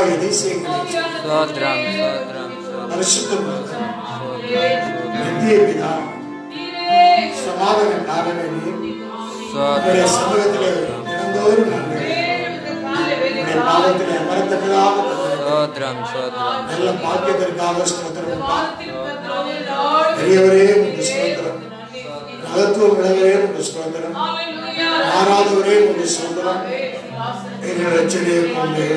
ஆண்டவராகிய அதிசயங்களை ஸ்தோத்திரம் ஸ்தோத்திரம் பரிசுத்தம் நித்திய பிதா சமாதான காரணமே உங்களுடைய சமூகத்திலே தினந்தோறும் நாங்கள் பாவத்திலே அமரத்தக்கதாக நல்ல பாக்கியத்திற்காக ஸ்தோத்திரம். பெரியவரே உங்கள் ஸ்தோத்திரம், மகத்துவம் விளவரே உங்கள் ஸ்தோத்திரம், மாறாதவரே உங்கள் ஸ்தோத்திரம். எங்கள் ரட்சகரே கொண்டு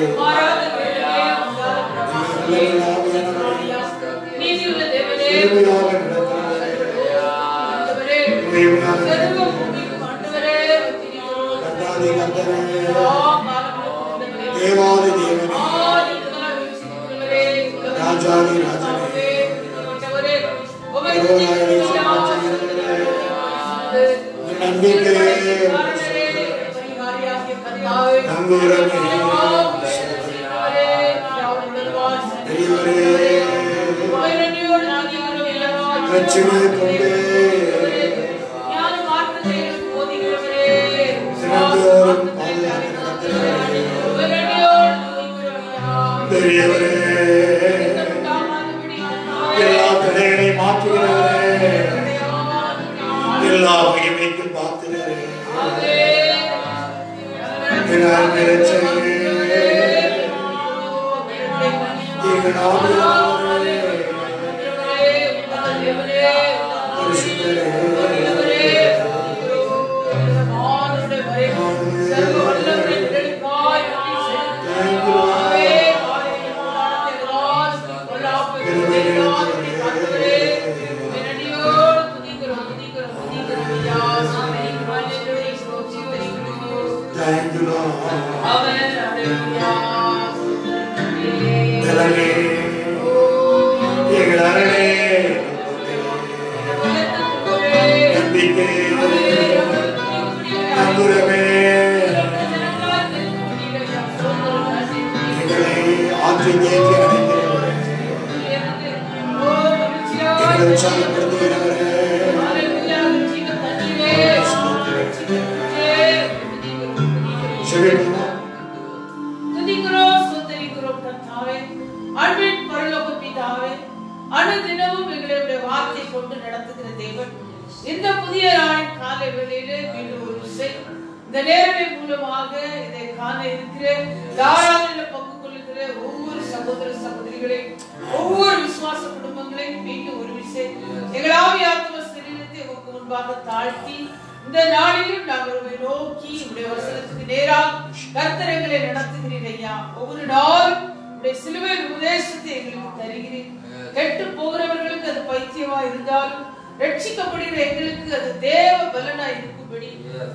தேவாதி தேவனே ராஜாதி ராஜனே நம்பிக்கை நம்புகிறமே பெரியவரே ரட்சகரே கொண்டு பெரியவரே எல்லா தடைகளை மாற்றுகிறவரே எல்லா மகிமைக்கு பார்க்கிறவரே இந்த புதிய நாளின் காலை வேளையிலே மீண்டும் ஒரு விசை இந்த நேரடி மூலமாக இதை காண இருக்கிற தாராள பங்கு கொள்ளுகிற ஒவ்வொரு சகோதர சகோதரிகளை ஒவ்வொரு விசுவாச குடும்பங்களை மீண்டும் ஒரு விசை எங்கள் ஆவியாத்ம சரீரத்தை உமக்கு முன்பாக தாழ்த்தி இந்த நாளிலும் நாங்கள் உம்மை நோக்கி உம்முடைய வசனத்துக்கு நேராக கர்த்தரங்களை நடத்துகிறீர் ஐயா. ஒவ்வொரு நாளும் உம்முடைய சிலுவையின் உபதேசத்தை எங்களுக்கு தருகிறீர். கெட்டு போகிறவர்களுக்கு அது பைத்தியமா இருந்தாலும் ரட்சிக்கப்படுகிற எங்களுக்கு அது தேவ பலனா இருக்கும்படி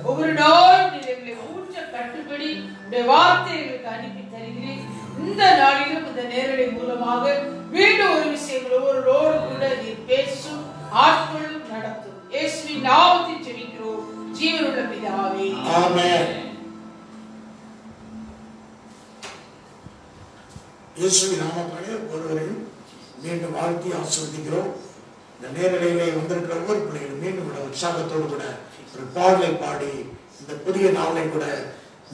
ஒவ்வொரு நாளும் நீர் எங்களை ஊற்ற கட்டுப்படி உடைய வார்த்தை எங்களுக்கு அனுப்பி தருகிறேன். இந்த நாளிலும் இந்த நேரடி மூலமாக மீண்டும் ஒரு விஷயம் ஒவ்வொருவரோடு கூட நீர் பேசும் ஆட்களும் நடத்தும். இயேசுவின் நாமத்தில் ஜெபிக்கிறோம் ஜீவனுள்ள பிதாவே, ஆமென். இயேசுவின் நாமத்திலே ஒருவரையும் மீண்டும் வாழ்த்தி ஆசீர்வதிக்கிறோம். இந்த நேரலையிலே வந்திருக்கிற ஒவ்வொரு பிள்ளைகளும் மீண்டும் கூட உற்சாகத்தோடு கூட ஒரு பாடலை பாடி இந்த புதிய நாளை கூட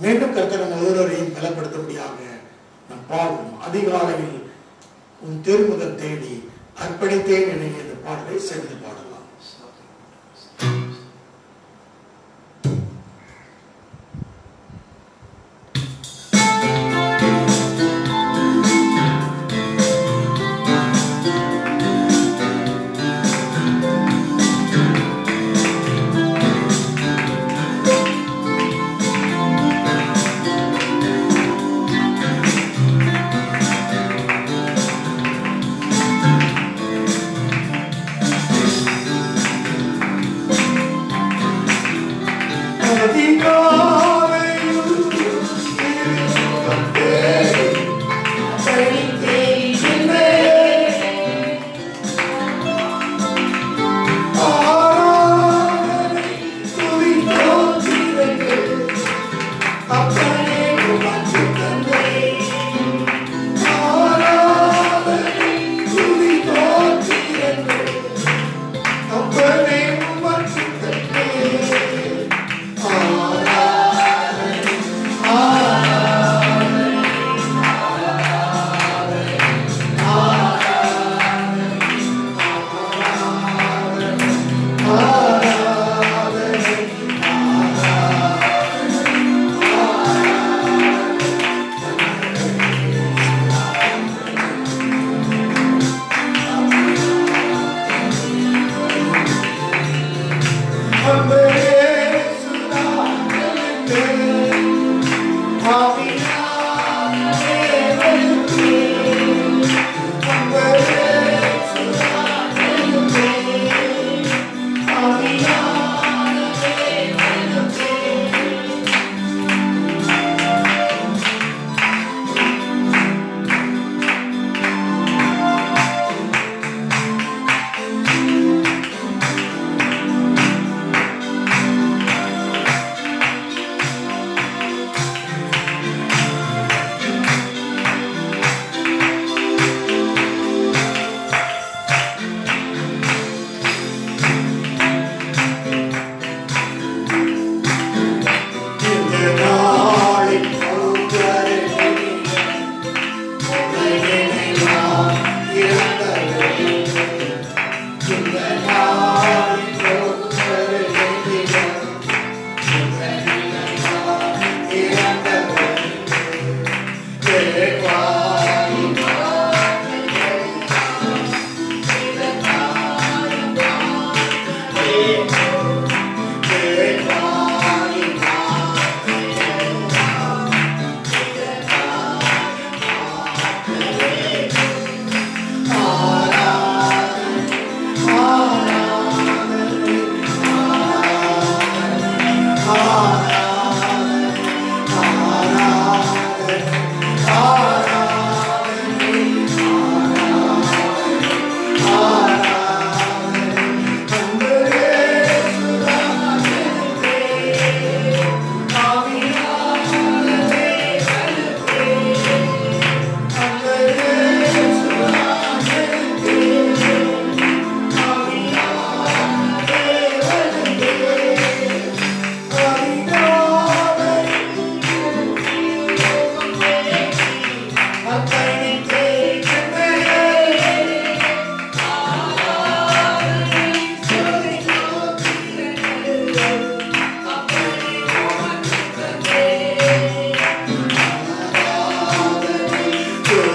மீண்டும் கர்த்தர் நம்ம ஒவ்வொருவரையும் பலப்படுத்தும்படியாக நம் பாடும். அதிகாலையில் உன் திருமுகம் தேடி அர்ப்பணித்தேன் என இந்த பாடலை சேர்ந்து பாடலாம்.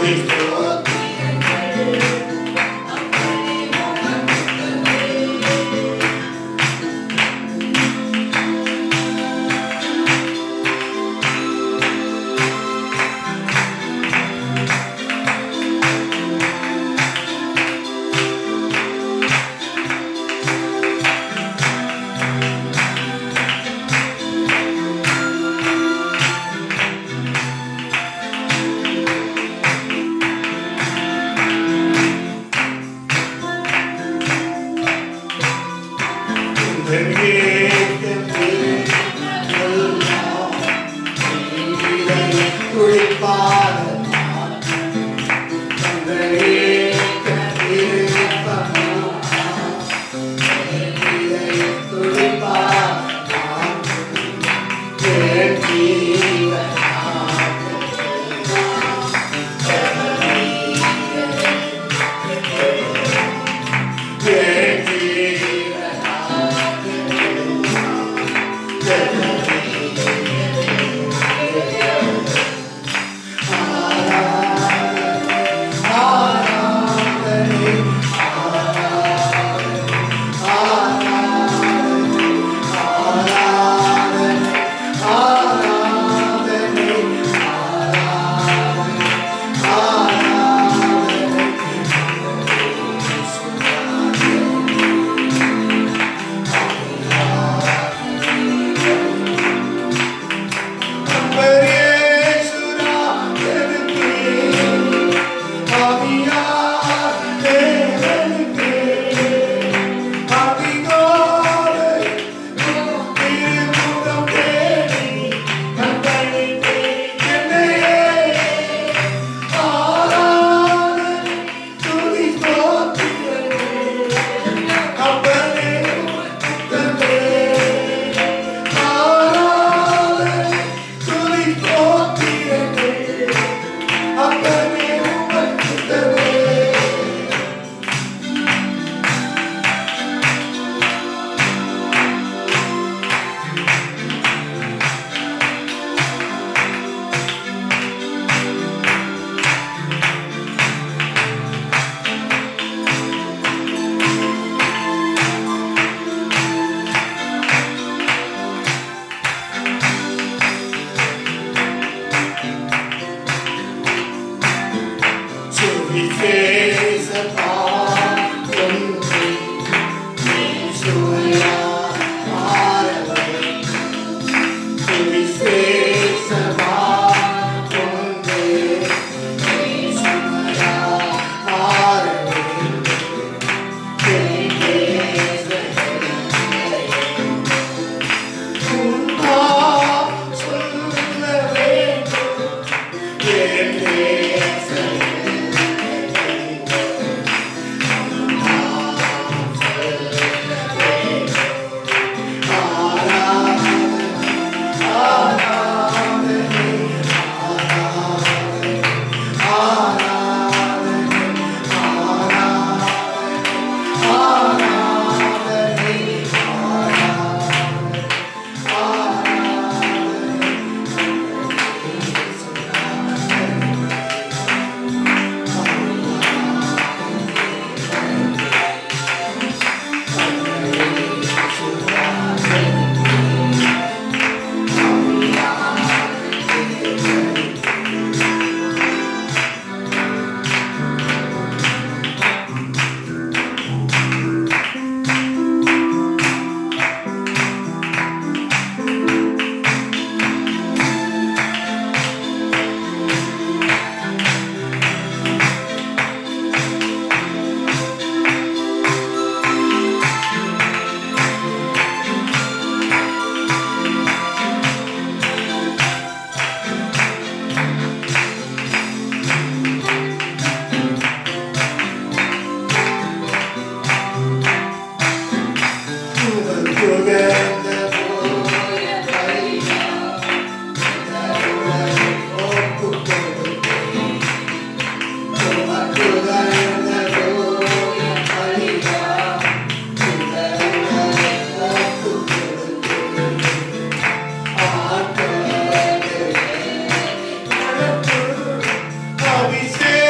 We say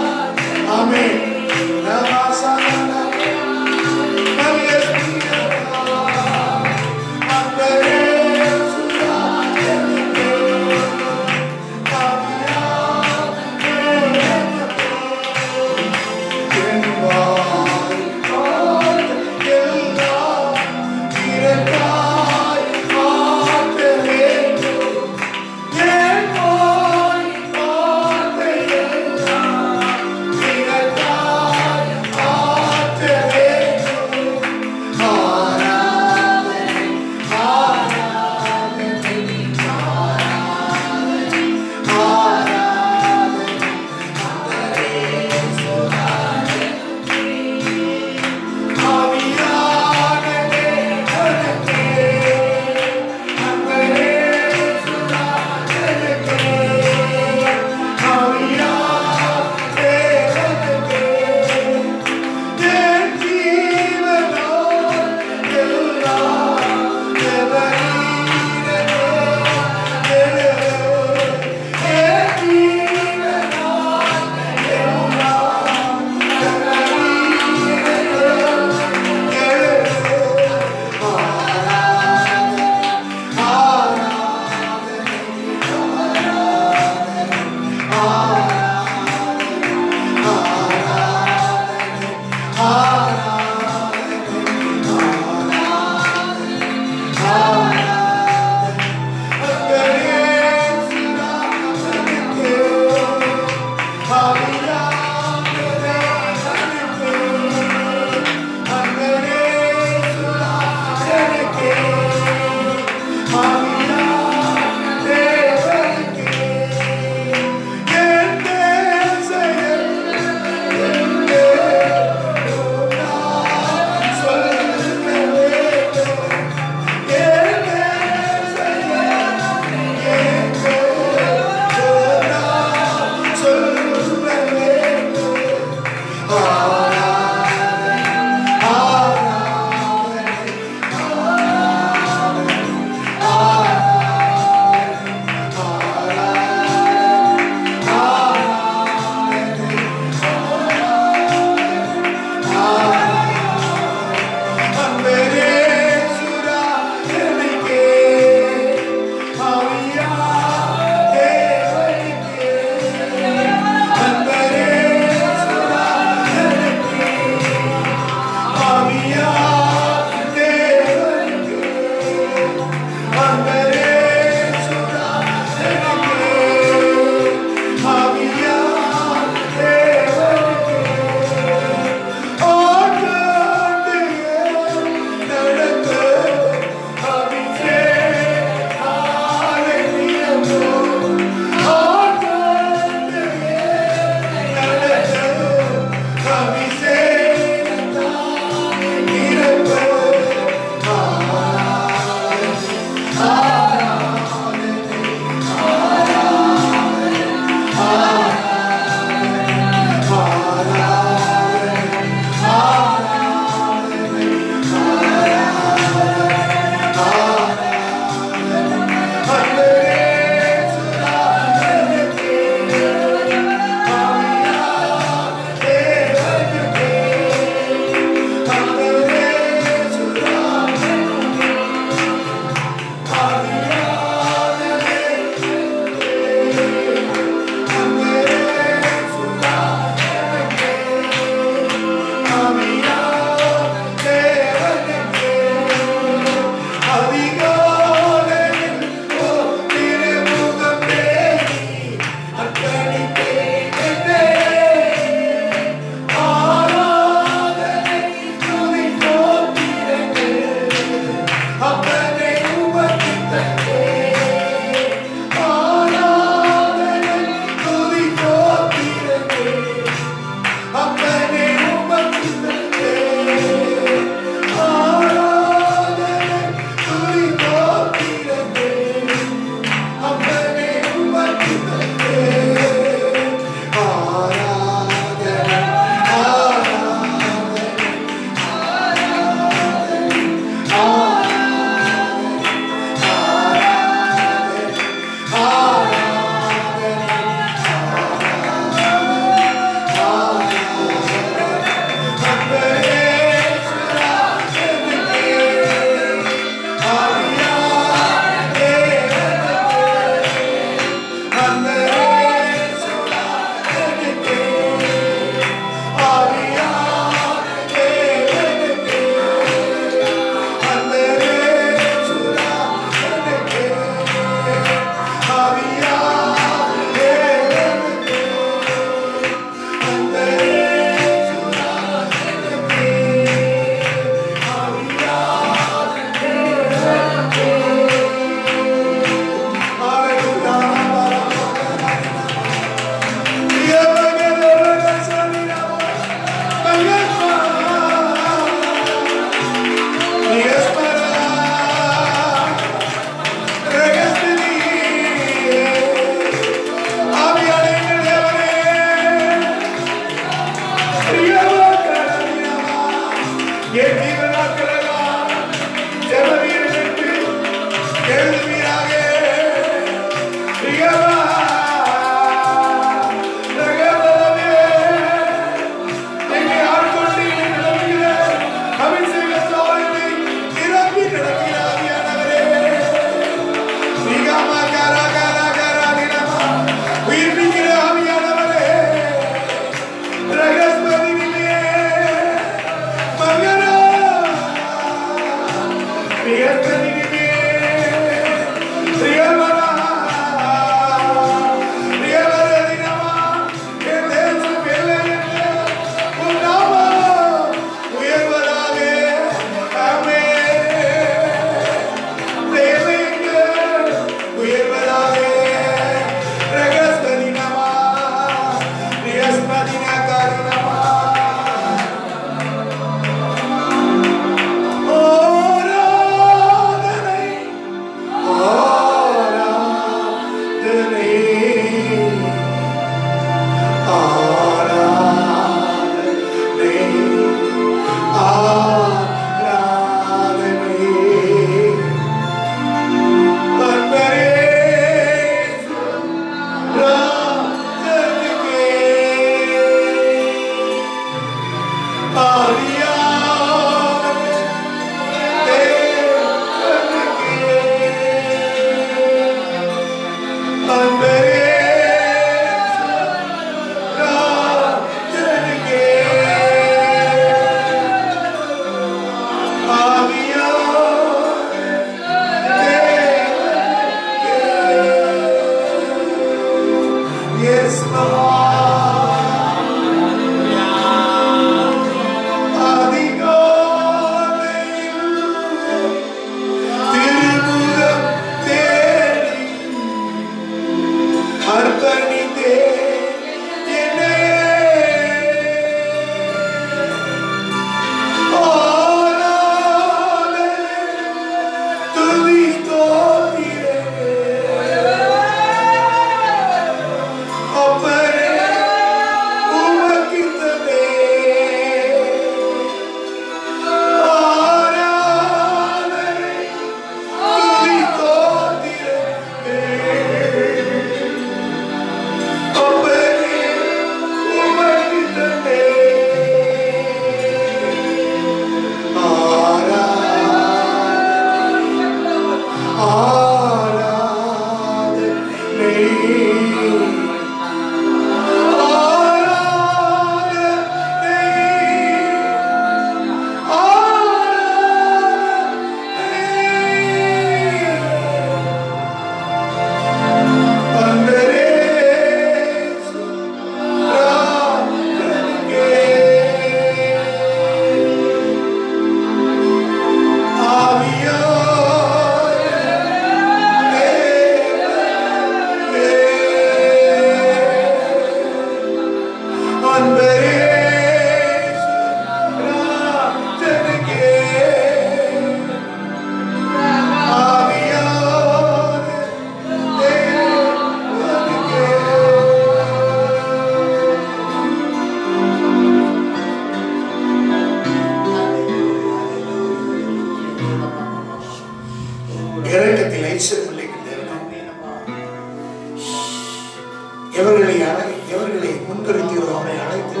எவர்களை முன்கருத்தியோ அவரை அழைத்து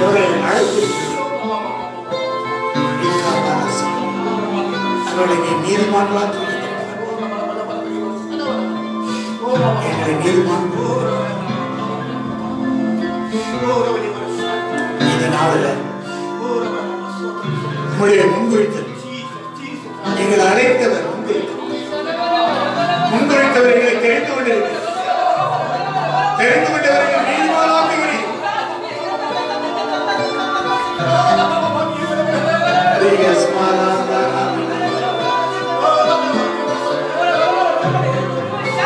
எவர்களை அழைத்து அவர்களை நீதிமான்களாக எங்களை நீதிமான் இதனால உங்களுடைய முன்குறித்தல் நீங்கள் அழைத்தவர் முன்குறித்தவர்களை தெரிந்து கொண்டிருக்கிறார் தெரிந்து கொண்டவர்கள் நீதிமானாக்குகிறீர்.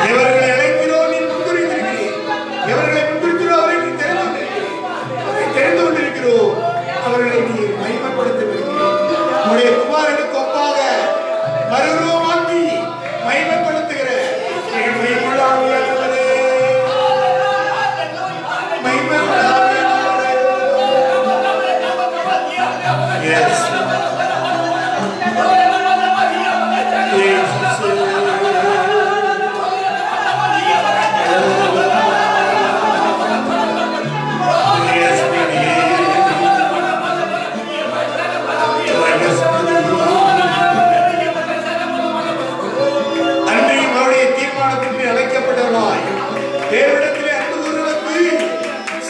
எவர்களை அழைக்கிறோம் நீ முன்குறித்திருக்கிறீர். எவர்களை முன்குறிக்கிறோம் அவரை நீ தெரிந்து கொண்டிருக்கிறோம். அவர்களை நீ மகிமைப்படுத்துகிறீர். உன்னுடைய குமாரனுக்கு ஒப்பாக மறுரூபமாக்கி மகிமைப்படுத்துகிற Yes. அழைக்கப்பட்டவர்களாய் தேவனிடத்திலே அன்பு கூறுவதற்கு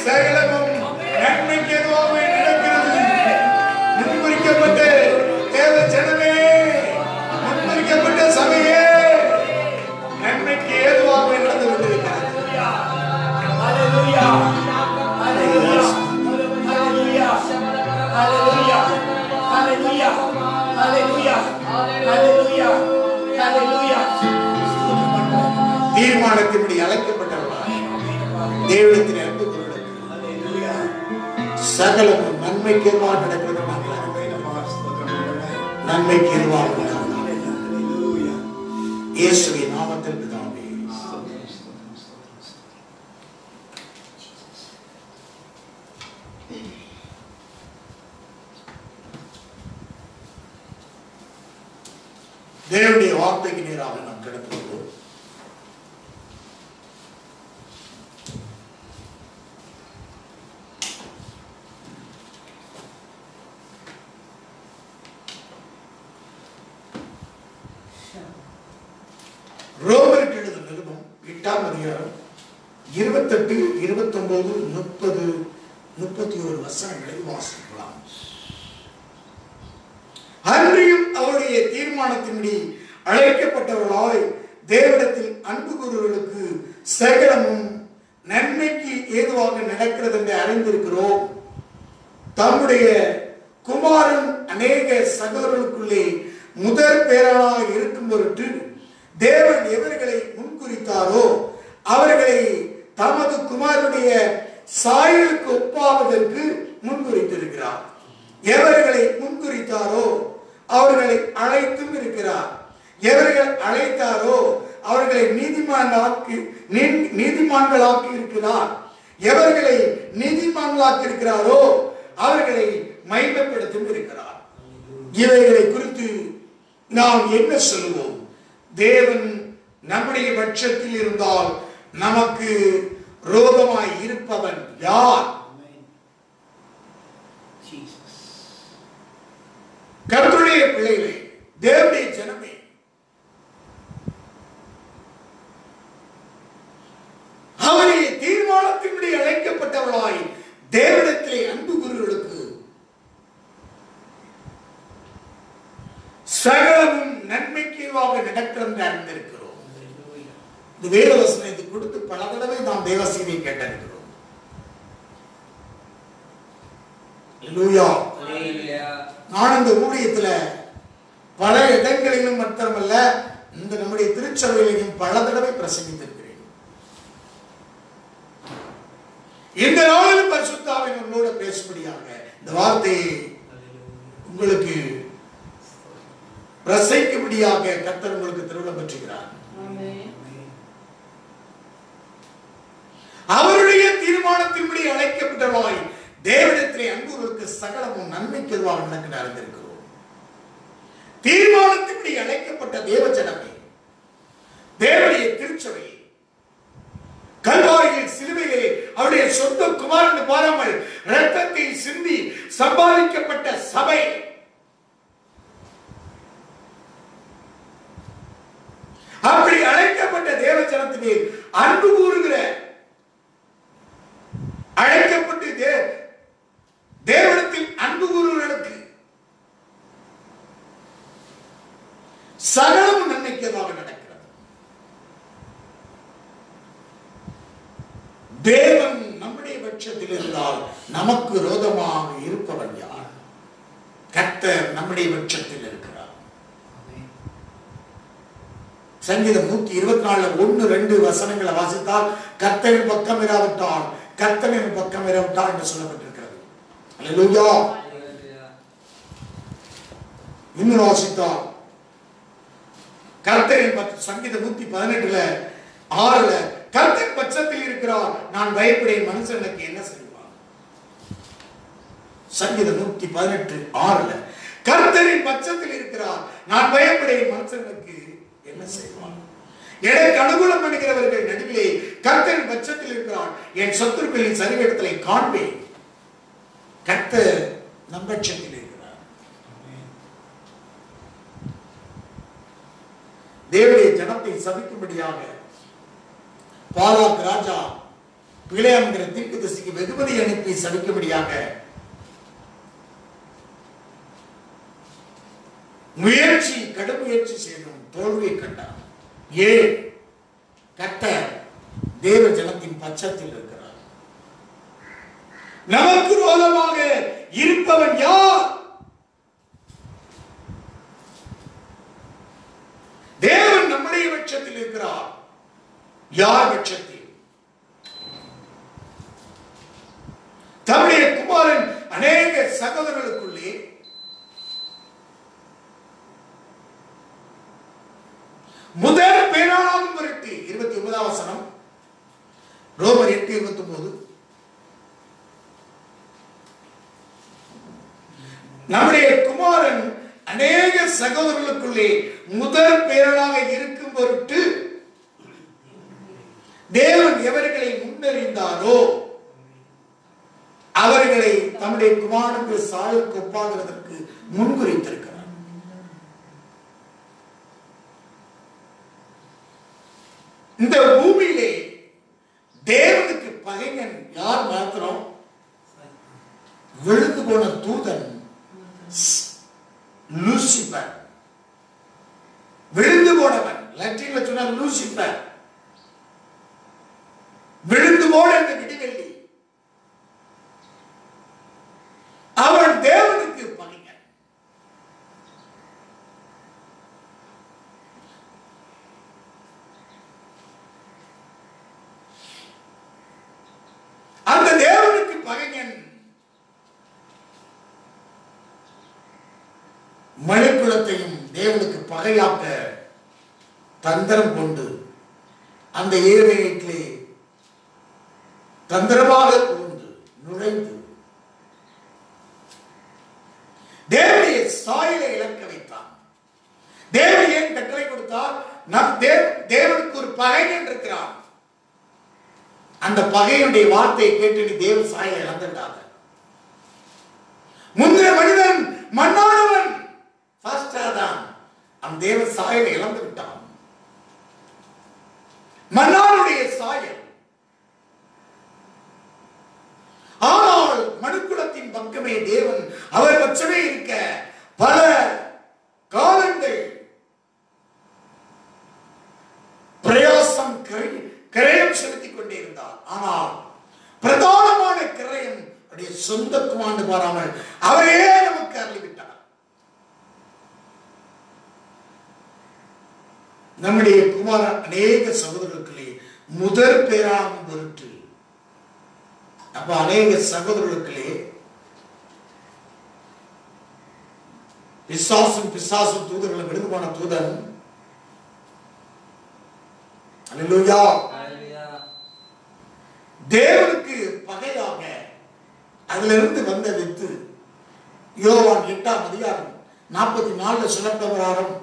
சகலமும் நன்மைக்கு எதுவாக நடக்கிறது. முன்குறிக்கப்பட்ட தேவ ஜனமே, முன்குறிக்கப்பட்ட சபையே, நன்மைக்கு ஏதுவாக நடந்து கொண்டிருக்கிறது. ஹல்லேலூயா, ஹல்லேலூயா, ஹல்லேலூயா, ஹல்லேலூயா, ஹல்லேலூயா, ஹல்லேலூயா, ஹல்லேலூயா, ஹல்லேலூயா. தீர்மானத்தின்படி அழைக்கப்பட்டவர்களாய் தேவனிடத்தில் அன்பு கூறுவதற்கு சகலமும் நன்மைக்கு எதுவாக நடக்கிறது. நன்மைக்கு எதுவாக இயேசுவின் நாமத்தில் பிதாவே. தேவனுடைய வார்த்தைக்கு நேராக நாம் கிடப்போம். 29, 30, 31 வசனங்களை வாசிக்கலாம். அன்றியும் அவருடைய தீர்மானத்தின்படி அழைக்கப்பட்டவர்களாய் தேவனிடத்தில் அன்பு கூறுவர்களுக்கு சகலமும் நன்மைக்கு ஏதுவாக நடக்கிறது என்று அறிந்திருக்கிறோம். தம்முடைய குமாரன் அநேக சகோதரர்களுக்குள்ளே முதற் பேரானாக இருக்கும் பொருட்டு தேவன் எவர்களை முன்குறித்தாரோ அவர்களை தமது குமாரனுடைய சாயலுக்கு ஒப்பாவதற்கு முன்குறித்திருக்கிறார். எவர்களை முன்குறித்தாரோ அவர்களை அழைத்தும் இருக்கிறார். எவர்கள் அழைத்தாரோ அவர்களை நீதிமான்களாக்கி இருக்கிறார். எவர்களை நீதிமான்களாக்கி இருக்கிறாரோ அவர்களை மகிமைப்படுத்தும் இருக்கிறார். இவைகளை குறித்து நாம் என்ன சொல்லுவோம்? தேவன் நம்முடைய பட்சத்தில் இருந்தால் நமக்கு ரோதமாய் இருப்பவன் யார்? கர்த்தருடைய பிள்ளைகளே, தேவனுடைய ஜனமே, அவருடைய தீர்மானத்தின்படி அழைக்கப்பட்டவர்களாய் தேவனிடத்திலே அன்பு கூறுவர்களுக்கு சகலமும் நன்மைக்குவாக நடக்கிறது அறிந்திருக்கிறோம். இந்த வேத வசனத்தை கொடுத்து பல தடவை நாம் தேவ செய்தியை கேட்டிருக்கிறோம். நான் இந்த ஊழியத்துல பல இடங்களிலும் மட்டுமல்ல, இந்த நம்முடைய திருச்சபையிலையும் பல தடவை பிரசங்கித்திருக்கிறேன். இந்த நாளிலும் பரிசுத்த ஆவியானவர் உங்களோட பேசும்படியாக இந்த வார்த்தையை உங்களுக்கு பிரசங்கிக்கும்படியாக கர்த்தர் உங்களுக்கு திருவிழா பெற்றுகிறார். அவருடைய தீர்மானத்தின்படி அழைக்கப்பட்டவர்களாய் தேவனிடத்திலே அன்புகளுக்கு சகலமும் நன்மைக்கு எதுவாக நடக்க அறிந்திருக்கிறோம். தீர்மானத்தின்படி அழைக்கப்பட்ட தேவஜனமே, தேவனுடைய திருச்சபை, கல்வாரியில் சிலுவையிலே அவருடைய சொந்த குமாரன் பாராமல் இரத்தத்தை சிந்தி சம்பாதிக்கப்பட்ட சபை, அப்படி அழைக்கப்பட்ட தேவஜனத்திலே அன்பு கூறுகிற அழைக்கப்பட்டு தேவனிடத்தில் அன்பு கூறுவர்களுக்கு சகலமும் நன்மைக்கதாக நடக்கிறது. தேவன் நம்முடைய பட்சத்தில் இருந்தால் நமக்கு விரோதமாக இருப்பவன் யார்? கர்த்தர் நம்முடைய பட்சத்தில் இருக்கிறார். சங்கீதம் 124 1, 2 வசனங்களை வாசித்தால் கர்த்தரின் பக்கம் இராவிட்டால் கர்த்தரின் பக்கம் இராவிட்டால் என்று சொல்லப்பட்டிருக்கிறது. அல்லேலூயா. இன்னும் வாசித்தால் கர்த்தரின் சங்கீதம் 118 6 கர்த்தர் பட்சத்தில் இருக்கிறார், நான் பயப்படேன், மனுஷன் எனக்கு என்ன செய்வான்? சங்கீதம் 118 6 கர்த்தரின் பட்சத்தில் இருக்கிறார், நான் பயப்படேன், மனுஷன் எனக்கு என்ன செய்வான்? எனக்கு அனுகூலம் பண்ணுகிறவர்கள் நடுவிலே கர்த்தரின் பட்சத்தில் இருக்கிறார், என் சத்துருக்களின் சரிவேடத்தை காண்பேன். கர்த்தர் நம் பட்சத்தில் இருக்கிறார். தேவனுடைய ஜனத்தை சபிக்கும்படியாக பாலாக் ராஜா பிலேயாம்ங்கிற தீர்க்கதரிசிக்கு வெகுமதி அனுப்பி சபிக்கும்படியாக கடும் முயற்சி செய்தும் தோல்வியை கண்டார். ஏன்? கர்த்தர் தேவ ஜனத்தின் பட்சத்தில் இருக்கிறார். நமக்கு விரோதமாக இருப்பவன் யார்? தேவன் நம்முடைய பட்சத்தில் இருக்கிறார். யார் பட்சத்தில்? தம்முடைய குமாரன் அநேக சகோதரர்களுக்குள்ளே முதல் பேரானாகும் பொருட்டு 29 வசனம், ரோமர் 8:29 நம்முடைய குமாரன் அநேக சகோதரர்களுக்குள்ளே முதல் பேரனாக இருக்கும் பொருட்டு தேவன் எவர்களை முன்னறிந்தாரோ அவர்களை தம்முடைய குமாரனுக்கு சாயலுக்கு ஒப்பாகிறதற்கு முன்குறித்திருக்கிறார். இந்த பூமியிலே தேவனுக்கு பகைஞர் மாத்திரம் விழுந்து போன தூதன் லூசிபர், விழுந்து போனவன். லத்தீன்ல சொன்ன லூசிபர், விழுந்து போன இந்த விடிவெள்ளி. அவன் தேவனுக்கு பகைஞன். அந்த தேவனுக்கு பகைஞன் மனுக்குலத்தையும் தேவனுக்கு பகையாக்க தந்திரம் கொண்டு அந்த ஏழையிலே தந்திரமாக புகுந்து நுழைந்து தேவனுடைய சாயலை இழக்க வைத்தான். தேவன் ஏன் கட்டளை கொடுத்தார்? தேவனுக்கு ஒரு பகைஞன் இருக்கிறான். அந்த பகையுடைய வார்த்தையை கேட்டு நீ தேவ சாயலை இழந்துட்டாங்க. முந்திர மனிதன் மண்ணானவன், அந்த தேவ சாயலை இழந்து விட்டான். மன்னாருடைய சாயல். ஆனால் மனுக்குலத்தின் பக்கமே தேவன் அவர் பட்சமே இருக்க பல காலங்கள் பிரயாசம் கிரயம் செலுத்திக் கொண்டே இருந்தார். ஆனால் பிரதானமான கிரயம் சொந்த குமாண்டு பாராமல் அவரே நமக்கு அருளிவிட்டார். நம்முடைய குமார அநேக சகோதரர்களுக்கு முதற் பேராகும் பொருட்டு, அப்ப அநேக சகோதரர்களுக்கு பிசாசும் தூதர்களும் விழுந்து போன தூதன் அல்லேலூயா தேவனுக்கு பகையாக அதிலிருந்து வந்த வித்து. யோவான் 8ஆம் அதிகாரம் 44 சொல்லப்பட்டவராகும்,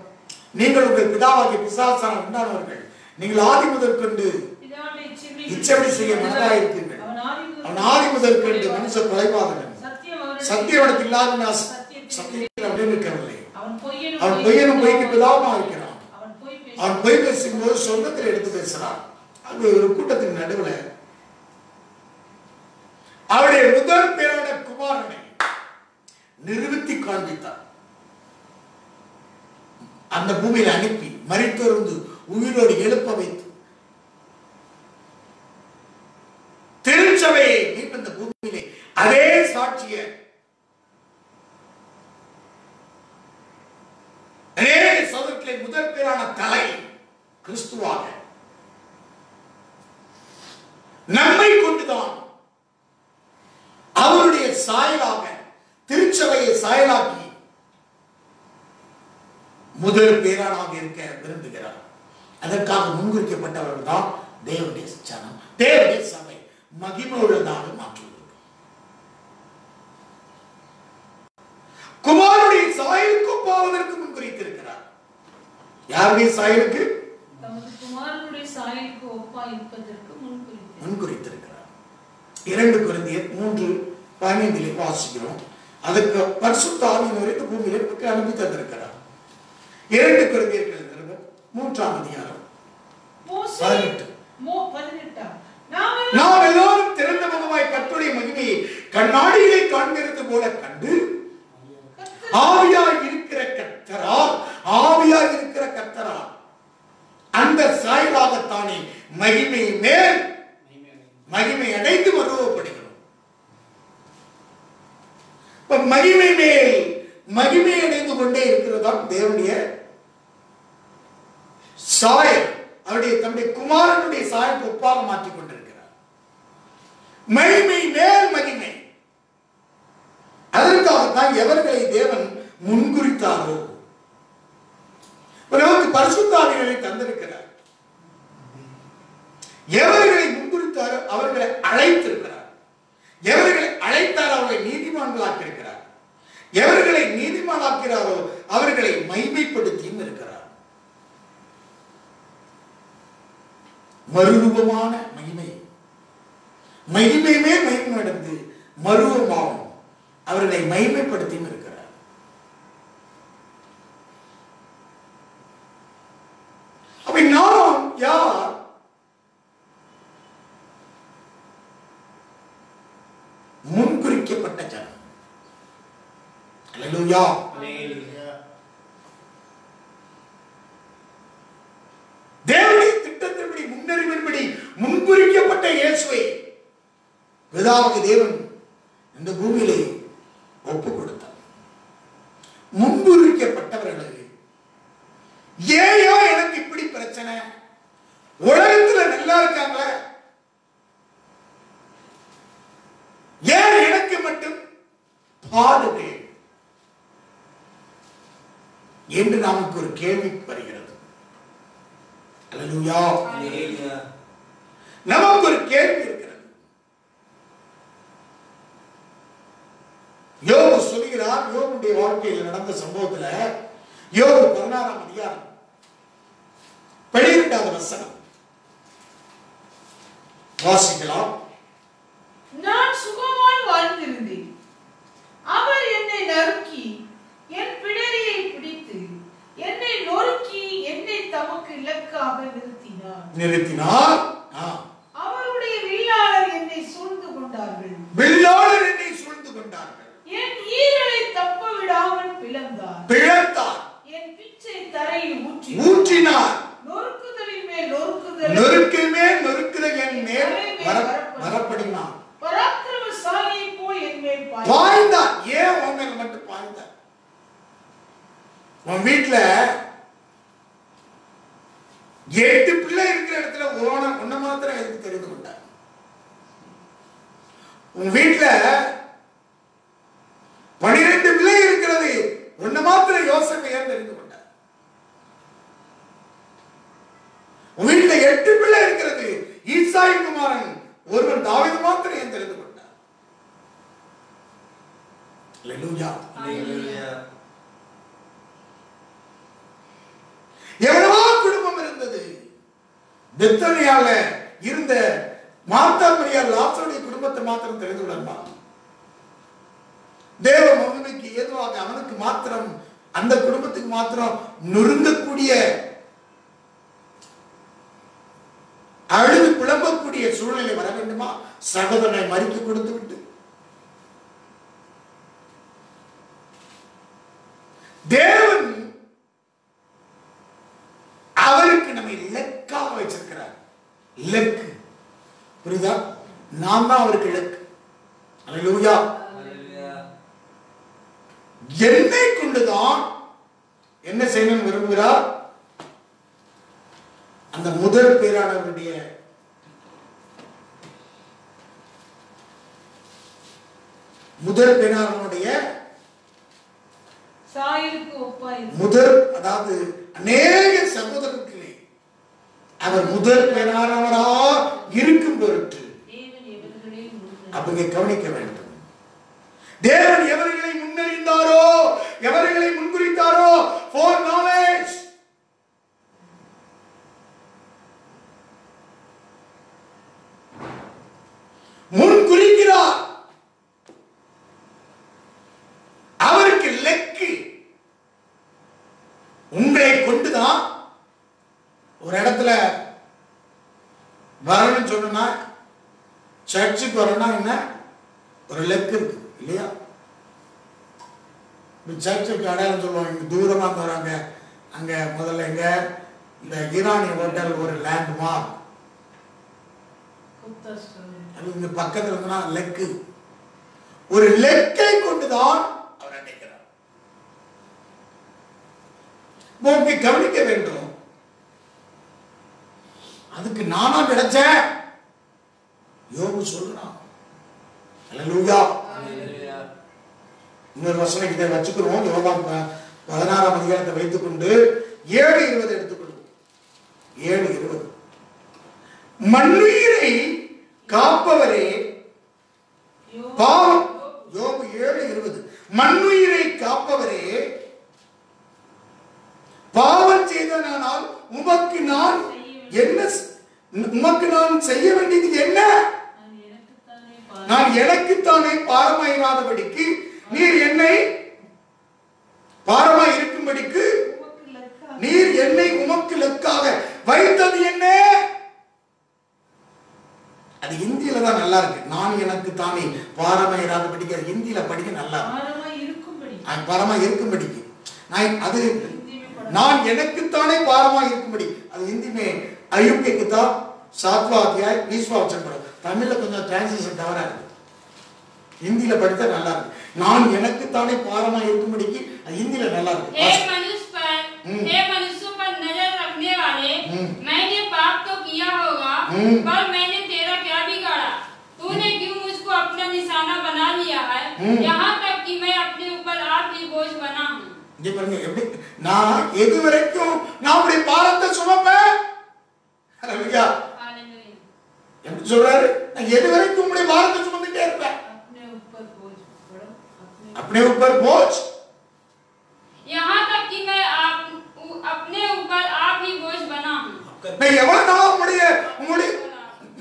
நீங்கள் உங்கள் பிதாவாகிய பிசாசான உண்டானவர்கள், நீங்கள் ஆதி முதல் கொண்டு இச்சபடி செய்ய மனதாயிருக்கீர்கள். அவன் ஆதி முதல் கொண்டு மனுஷ கொலைபாதகன், சத்தியவனத்தில் இல்லாத சத்தியத்தில் அப்படின்னு இருக்கவில்லை. அவன் பொய்யனும் பொய்க்கு பிதாவுமா இருக்கிறான். அவன் பொய் பேசும்போது சொந்தத்தில் எடுத்து பேசுறான். அங்கு ஒரு கூட்டத்தின் நடுவில் அவருடைய முதல் பேரான குமாரனை நிறுத்தி காண்பித்தார். அந்த பூமியில் அனுப்பி மரித்தோர்ந்து உயிரோடு எழுப்ப வைத்து திருச்சபையை மீண்டும் இந்த பூமியிலே அதே சாட்சிய அநேக சகோதரர்களை முதல் பேரான தலை கிறிஸ்துவாக நம்மை கொண்டுதான் அவருடைய சாயலாக திருச்சபையை சாயலாக்கி முதல் பேரானாக இருக்க விரும்புகிறார். அதற்காக முன்குறிக்கப்பட்டவர்கள் தான் தேவனுடைய சனம், தேவனுடைய சபை மகிமை உள்ளதாக மாற்றுவது. குமாரனுடைய சாயலுக்கு போவதற்கு முன்குறித்திருக்கிறார். யாருடைய சாயலுக்கு? குமாரனுடைய சாயலுக்கு ஒப்பாய் இருப்பதற்கு முன்குறித்திருக்கிறார். 2 கொரிந்தியர் 3:15 வாசிக்கிறோம். அதுக்கு பரிசுத்த ஆவியானவர் இந்த பூமியிற்கு அனுப்பி தந்திருக்கிறார். 2 கொரிந்தியர் 3ஆம் அதிகாரம் 18. நாம் எல்லோரும் திறந்த முகமாய் கர்த்தருடைய மகிமையை கண்ணாடியிலே காண்கிறது போல கண்டு ஆவியாய் இருக்கிற கர்த்தரால் அந்த சாயலாகத்தானே மகிமை மேல் மகிமை அடைந்து மறுவப்படுகிறோம். மகிமை மேல் மகிமை அடைந்து கொண்டே இருக்கிறதா தேவனுடைய சாயல். அவருடைய தம்முடைய குமாரனுடைய சாயலுக்கு ஒப்பாக மாற்றிக் கொண்டிருக்கிறார். மகிமை மேல் மகிமை. அதற்காகத்தான் எவர்களை தேவன் முன்குறித்தாரோ நமக்கு பரிசுத்த ஆவியை தந்திருக்கிறார். எவர்களை முன்குறித்தாரோ அவர்களை அழைத்திருக்கிறார். எவர்களை அழைத்தாரோ அவர்களை நீதிமான்களாக்கி இருக்கிறார். எவர்களை நீதிமானாக்கிறாரோ அவர்களை மகிமைப்படுத்தியும் இருக்கிறார். மறுரூபமான மகிமை, மகிமையுமே மகிமை அடைந்து மறுரூபமாகும் அவர்களை மகிமைப்படுத்தியும் இருக்கிறார். அப்ப நாம் யார்? அல்லேலூயா. தேவனுடைய திட்டத்தின்படி முன்னறிவின்படி முன்குறிக்கப்பட்ட இயேசுவை பிதாவாகிய தேவன் இந்த பூமியிலே ஒப்பு கொடுத்தார். முன்குறிக்கப்பட்டவர்களுக்கு ஏயோ எனக்கு இப்படி பிரச்சனை, உலகத்துல நல்லா இருக்காங்களே, ஏன் எனக்கு மட்டும் பாடுகள் என்று நமக்கு ஒரு கேள்வி வருகிறது. அல்லேலூயா. நமக்கு ஒரு கேள்வி இருக்கிறது. யோபு சொல்கிறார், யோபுடைய வாழ்க்கையில் நடந்த சம்பவத்துல யோபு 16ஆம் அதிகாரம் 12வது வசனம் வாசிக்கலாம். நான் சுகமாய் வாழ்ந்திருந்தேன், அவர் என்னை நறுக்கி என் பிடரியை பிடித்து என்னை நொறுக்கி என்னை தமக்கு இலக்காக நிறுத்தினார். அவருடைய வில்லாளர் என்னை சூழ்ந்து கொண்டார்கள், என் ஈரலை தப்ப விடாமல் பிளந்தார், என் பிச்சை தரையில் ஊற்றினார், நொறுக்குதலின் மேல் நொறுக்குதல் என் மேல் வரப்படினார், பராக்கிரமசாலியை போல் என் மேல் பாய்ந்தார். ஏன் உன் மேல் மட்டும் பாய்ந்தார்? உன் வீட்டுல 8 பிள்ளை இருக்கிற இடத்துல ஒன்ன மாத்திரம் எதுக்கு தெரிந்து கொண்டார்? உன் வீட்டுல 12 பிள்ளை இருக்கிறது, ஒன்ன மாத்திரம் யோசேப்பு ஏன் தெரிந்து கொண்டார்? உன் வீட்டுல 8 பிள்ளை இருக்கிறது, ஈசாயின் குமாரன் ஒருவன் தாவீது மாத்திரம் ஏன் தெரிந்து கொண்டார்? அல்லேலூயா. எவ்வளவோ குடும்பம் இருந்தது. பெத்தனியால இருந்த மார்த்தா மரியாள் லாசருடைய குடும்பத்தை மாத்திரம் தெரிந்து கொள்ளமா? தேவ மகிமைக்கு ஏதுவாக அவனுக்கு மாத்திரம், அந்த குடும்பத்துக்கு மாத்திரம் நொறுங்கக்கூடிய, அழுது புலம்பக்கூடிய சூழ்நிலை வர வேண்டுமா? சகோதரனை மறித்து கொடுத்து விட்டு தேவன் அவருக்கு நம்மை இலக்காக வச்சிருக்கிறார். இலக்கு புரியுதா? நான் தான் அவருக்கு இலக்கு. அல்லேலூயா. என்னை கொண்டுதான் என்ன செய்யணும் விரும்புகிறார்? அந்த முதல் பேரானவருடைய முதல், அதாவது அநேக சகோதரர்களே அவர் முதல் பேரானவரா இருக்கும் பொருட்டு அப்பங்க கவனிக்க வேண்டும். தேவன் எவர்களை முன்னறிந்தாரோ, எவர்களை முன்குறித்தாரோ, for knowledge, முன்குறிக்கிறார். அவருக்கு லெக்கு உங்களை கொண்டுதான் ஒரு இடத்துல வரணும்னு சொன்னா, சர்ச்சுக்கு வரணும்னா என்ன ஒரு லெக்கு இருக்கு இல்லையா? சர்ச்சுக்கு அடையாளம் சொல்லுவாங்க. இங்க தூரமா வராங்க, அங்க முதல்ல எங்க இந்த ஈரானிய ஹோட்டல் ஒரு லேண்ட்மார்க், இந்த பக்கத்துல இருந்தா லெக்கு, ஒரு லெக்கை கொண்டுதான் அவர் அடைக்கிறார். போக்கை கவனிக்க வேண்டும். அதுக்கு நானா கிடைச்சேன் யோபு சொல்றான். அல்லேலூயா. இன்னொரு வசனம் இதை வச்சுக்கிறோம். யோவான் 16ஆம் அதிகாரத்தை வைத்துக் கொண்டு 7:20 எடுத்துக்கொள்வோம். 7:20 மண்ணுயிரை காப்பவரே பாவம். யோபு 7:20 மண்ணுயிரை காப்பவரே, பாவம் செய்தனால் உமக்கு நான் என்ன, உமக்கு நான் செய்ய வேண்டியது என்ன? நான் எனக்குத்தானே பாரமாயிராதபடிக்கு நீர் என்னை பாரமாய் இருக்கும்படிக்கு நீர் என்னை உமக்கு லெக்காக வைத்தது என்ன? அது இந்தியில தான் நல்லா இருக்கு. நான் எனக்கு தானே பாரமாயிராதபடிக்கு, அது இந்தியில படிக்க நல்லா இருக்கு. நான் பாரமா இருக்கும்படிக்கு நான் எனக்குத்தானே பாரமா இருக்கும்படி. அது हिंदी में अय्यूब की किताब 7वां अध्याय 20वां वचन पढ़ो. தமிழ்ல கொஞ்சம் டிரான்ஸ்லேஷன் தவறா இருக்கு, हिंदीல படித்தா நல்லா இருக்கு. நான் எனக்குத்தானே பாரமா இருக்கும்படிக்கு அது हिंदीல நல்லா இருக்கு. हे मनुष्यों पर नजर रखने वाले, मैंने पाप तो किया होगा, पर मैंने तेरा क्या बिगाड़ा? तूने क्यों मुझको अपना निशाना बना लिया है, यहाँ तक कि मैं अपने ऊपर आप ही बोझ बना हूँ. ये பாருங்க எப்படி நான் எது வரைக்கும் நான் அப்படி பாரத்தை சுமப்பேன். ஹalleluya. हालेलुया. எப்படி சொல்றாரு? நான் எது வரைக்கும் அப்படி பாரத்தை சுமந்துட்டே இருப்பேன். अपने ऊपर बोझ, यहाँ तक कि मैं अपने ऊपर आप ही बोझ बना हूँ. मैं எவ்வளவு நாள் உங்களுடைய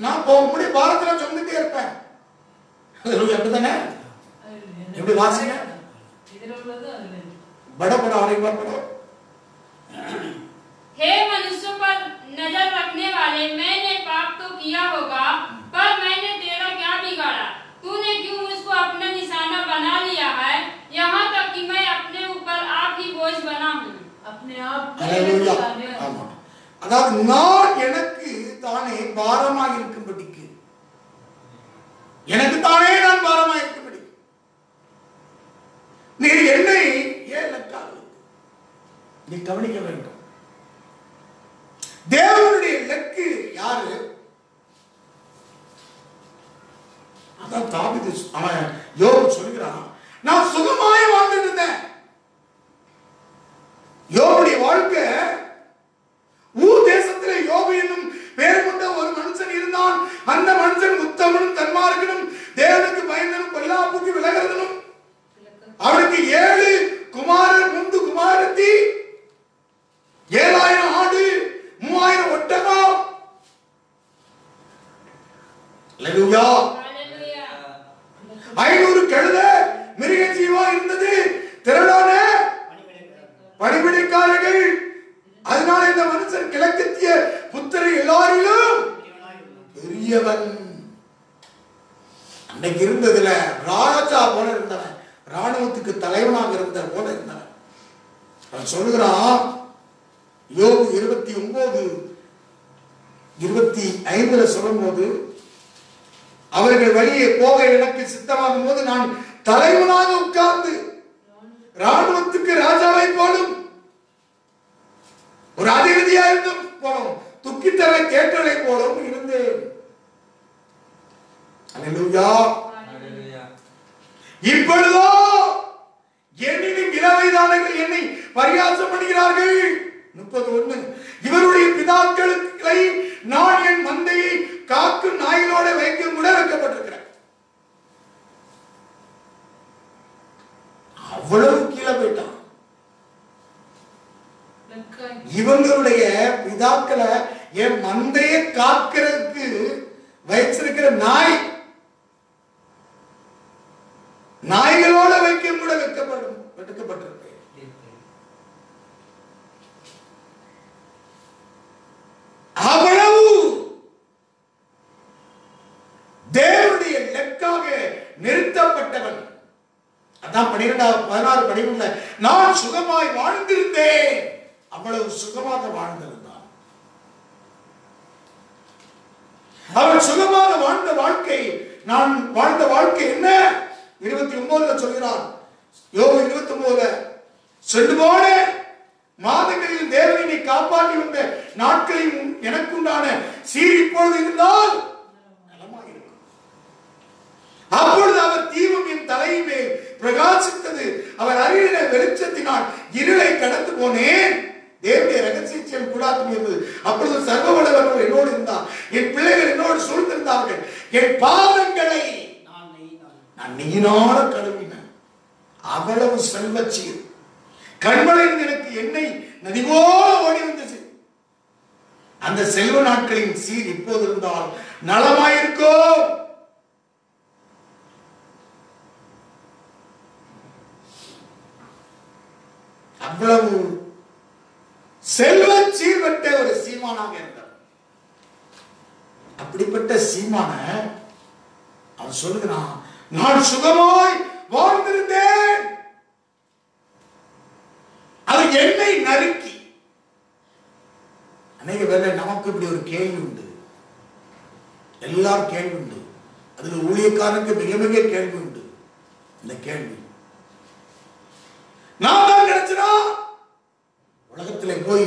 நான் உங்களுடைய பாரத்தை சுமந்துட்டே இருப்பேன். ஹalleluya. அப்படிதானே? எப்படி வாசிங்க? இதுல உள்ளது அதுல बड़ा बड़ा और एक बार पढ़ो. हे मनुष्यों पर नजर रखने वाले, मैंने पाप तो किया होगा, पर मैंने तेरा क्या बिगाड़ा? तूने क्यों मुझको अपना निशाना बना लिया है, यहाँ तक कि मैं अपने ऊपर आप ही बोझ बना हूँ. अपने आप ஹalleluya. ஆமா. அதாவது நான் எனக்கு தானே பாரமா இருக்கும்படிக்கு, எனக்கு தானே நான் பாரமா இருக்கும்படி நீ என்னை ஏன் லக்காது நீ கவனிக்க வேண்டும். தேவனுடைய லக்கு யாரு? அதான் தாவீது அவன் யோபு சொல்கிறான், நான் சுகமாய் வாழ்ந்துட்டு இருந்தேன். யோபுடைய வாழ்க்கை, ஊர் தேசத்திலே யோபு என்னும் பெயர் கொண்ட ஒரு மனுஷன் இருந்தான். அந்த மனுஷன் உத்தமனும் தன்மார்க்கனும் தேவனுக்கு பயந்தனும் பொல்லாப்புக்கு விலகிறதனும். அவனுக்கு 7 குமாரர் 3 குமாரத்தி 7000 ஆடு 3000 ஒட்டகம். ஹalleluya. 500 கழுதை மிருக ஜீவா இருந்தது. திரளான பணிவிடைக்காரர்கள். அதனால இந்த மனுஷன் கிழக்கத்திய புத்திரர் எல்லாரிலும் பெரியவன். அன்னைக்கு இருந்ததுல ராஜா போல இருந்தவன், ராணுவத்துக்கு தலைவனாக இருந்த போல இருந்தார். அவன் சொல்லுகிறான், யோபு 29:25 சொல்லும் போது, அவர்கள் வழியே போக எனக்கு சித்தமாகும் போது நான் தலைவனாக உட்கார்ந்து ராணுவத்துக்கு ராஜாவை போலும் ஒரு அதிபதியா இருந்தும் போலும் துக்கித்தலை தேற்றலை போலும் இருந்தேன். அல்லேலூயா. இப்பொழுதோ என்னிலும் இளவயதானவர்கள் என்னை பரியாசம் பண்ணுகிறார்கள். 31 இவருடைய பிதாக்களை நான் என் மந்தையை காக்கும் நாயிலோட வைக்கும் கூட வைக்கப்பட்டிருக்கிறேன். அவ்வளவு கீழே போயிட்டான். இவங்களுடைய பிதாக்களை என் மந்தையை காக்கிறதுக்கு வைச்சிருக்கிற நாய்களோட வைக்க கூட வெட்கப்பட்டிருப்பேன். அவ்வளவு தேவனுடைய லக்காக நிறுத்தப்பட்டவன். அதான் 16 படிவுல நான் சுகமாய் வாழ்ந்திருந்தேன். அவ்வளவு சுகமாக வாழ்ந்திருந்தான். அவன் சுகமாக வாழ்ந்த வாழ்க்கை, நான் வாழ்ந்த வாழ்க்கை என்ன? 29 சொல்கிறான். யோபு 29 சென்று போன மாதங்களில் தேவனை காப்பாற்றி வந்த நாட்களில் எனக்கு உண்டான சீர் இப்பொழுது இருந்தால் நலமாயிருக்கும். அப்பொழுது அவர் தீபம் என் தலையின் மேல் பிரகாசித்தது. அவர் அருகின வெளிச்சத்தினால் இருளை கடந்து போனேன். தேவனுடைய ரகசியம் கூடாது இருந்தது. அப்பொழுது சர்வ வல்லவர் என்னோடு இருந்தார். என் பிள்ளைகள் என்னோடு சூழ்ந்திருந்தார்கள். என் பாதங்களை நான் நெய்யினால கழுவினேன். அவ்வளவு செல்வச்சீர் கண்மலையில் எனக்கு எண்ணெய் நதி போல ஓடி வந்தது. அந்த செல்வ நாட்களின் சீர் இப்போது இருந்தால் நலமாயிருக்கோ. அவ்வளவு செல்வ சீர்பட்ட ஒரு சீமானாக இருந்தார். அப்படிப்பட்ட சீமான அவன் சொல்லுகிறான், நான் சுகமாய் வாழ்ந்திருந்தேன். நறுக்கி. அநேக வேளை நமக்கு இப்படி ஒரு கேள்வி உண்டு, எல்லாரும் கேள்வி உண்டு, அதுல ஊழியக்காரனுக்கு மிக மிக கேள்வி உண்டு. இந்த கேள்வி நான் தான் கிடைச்சனா உலகத்திலே போய்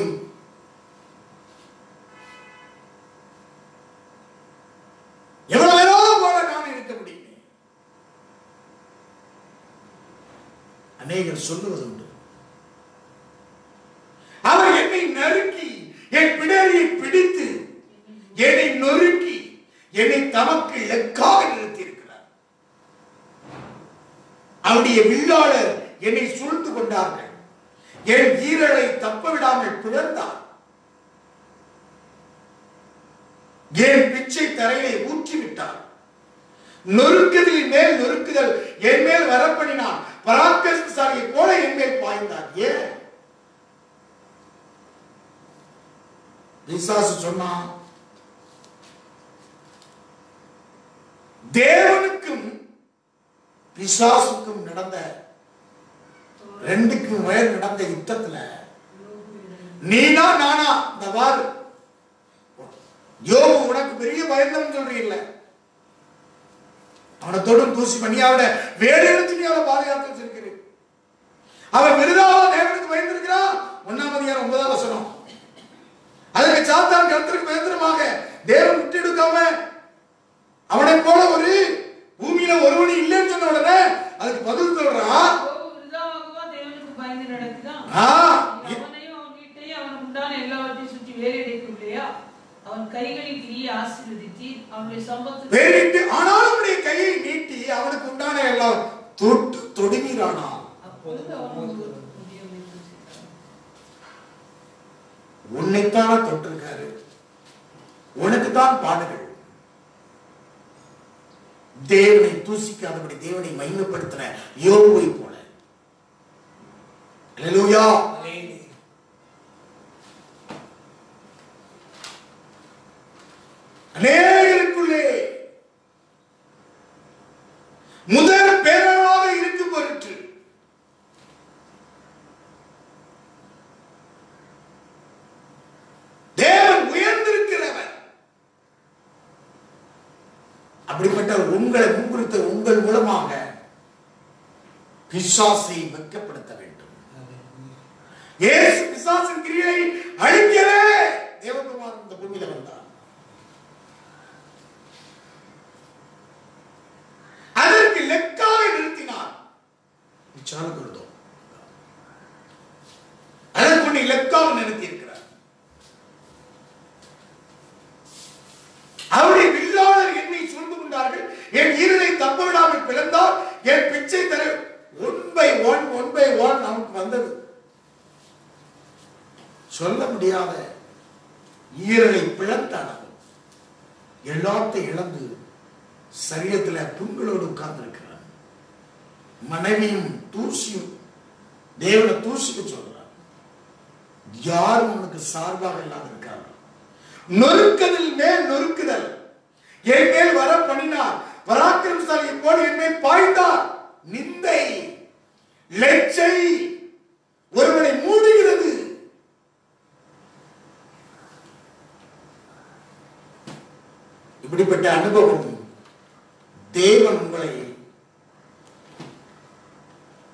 எவ்வளவு நேரம் போல நான் இருக்க முடியும்? அநேகர் சொல்லுவது உண்டு, அவர் என்னை நறுக்கி என் பிடரியை பிடித்து என்னை நொறுக்கி என்னை தமக்கு இலக்காக நிறுத்தியிருக்கிறார். அவருடைய வில்லாளர் என்னை சூழ்ந்து கொண்டார்கள், என் ஈரலை தப்ப விடாமல் பிளந்தார், என் பிச்சை தரையிலே ஊற்றிவிட்டார், நொறுக்குதலின் மேல் நொறுக்குதல் என் மேல் வரப்பண்ணினான், பராக்கிரமசாலியை போல என் மேல் பாய்ந்தார். ஏன் பிசாசு சொன்னான்? தேவனுக்கும் பிசாசுக்கும் நடந்த ரெண்டுக்கும் மேல் நடந்த யுத்தத்துல நீனா நானா இந்த வாரு யோபு உனக்கு பெரிய பயந்தவன் சொல்றீல்ல, அவனை தொடும் தூசி பண்ணி அவனை வேறு எடுத்து நீ அவனை பாதுகாத்து வச்சிருக்கிறேன். அவன் விருதாவா தேவனுக்கு பயந்திருக்கிறான். 1ஆம் அதிகாரம் 9ஆம் வசனம். அதற்கு சாத்தான் கர்த்தருக்கு பயந்திரமாக தேவன் விட்டு எடுக்காம அவனை போல ஒரு பூமியில ஒருவனி இல்லைன்னு சொன்ன உடனே அதுக்கு பதில் சொல்றான், தேவனுக்கு பயந்து நடக்குதான். அவனையும் அவன் வீட்டையும் அவன் உண்டான எல்லாவற்றையும் சுற்றி வேலையடைக்கும் இல்லையா? அவன் கைகளில் கிரியை ஆசீர்வதித்து அவனுடைய சம்பத்து வேறிட்டு ஆனால் அவனுடைய கையை நீட்டி அவனுக்கு உண்டான எல்லாம் தொட்டு தொடுகிறானா. அப்பொழுது அவனுக்கு உன்னைத்தான தொட்டிருக்காரு, உனக்குத்தான் பாடுகள். தேவனை தூசிக்காதபடி தேவனை மகிமைப்படுத்தின யோபுவை போல. அல்லேலூயா. அநேகருக்குள்ளே முதல் பேராக இருக்கும் பொருட்டு தேவன் உயர்ந்திருக்கிறவர். அப்படிப்பட்ட உங்களை முன்குறித்த உங்கள் மூலமாக பிசாசை வெட்கப்படுத்த வேண்டும். இயேசு பிசாசின் கிரியை அழிக்கவே தேவகுமாரன் இந்த பூமியில வந்தார். அதற்கு லெக்காக நிறுத்தினார். அதற்கு லெக்காக நிறுத்தி இருக்கிறார். அவருடைய வில்லாளர் என்னை சூழ்ந்து கொண்டார்கள், என் ஈரலை தப்ப விடாமல் பிளந்தார், என் பிச்சை தர ஒன் பை ஒன் நமக்கு வந்தது. சொல்ல முடியாத ஈரலை பிளந்தானது, எல்லாத்தையும் இழந்து சரீரத்தில் புண்களோடு உட்கார்ந்து இருக்கிறார். மனைவியும் தூசியும் தேவனை தூசிக்க சொல்றார். யாரும் உனக்கு சார்பாக இல்லாத இருக்காங்க. நொறுக்குதல் மேல் நொறுக்குதல் என் மேல் வர பண்ணினார், பராக்கிரமசாலியை போல என் மேல் பாய்ந்தார். நிந்தை லெச்சை ஒருவனை மூடுகிறது. இப்படிப்பட்ட அனுபவம் தேவன் உங்களை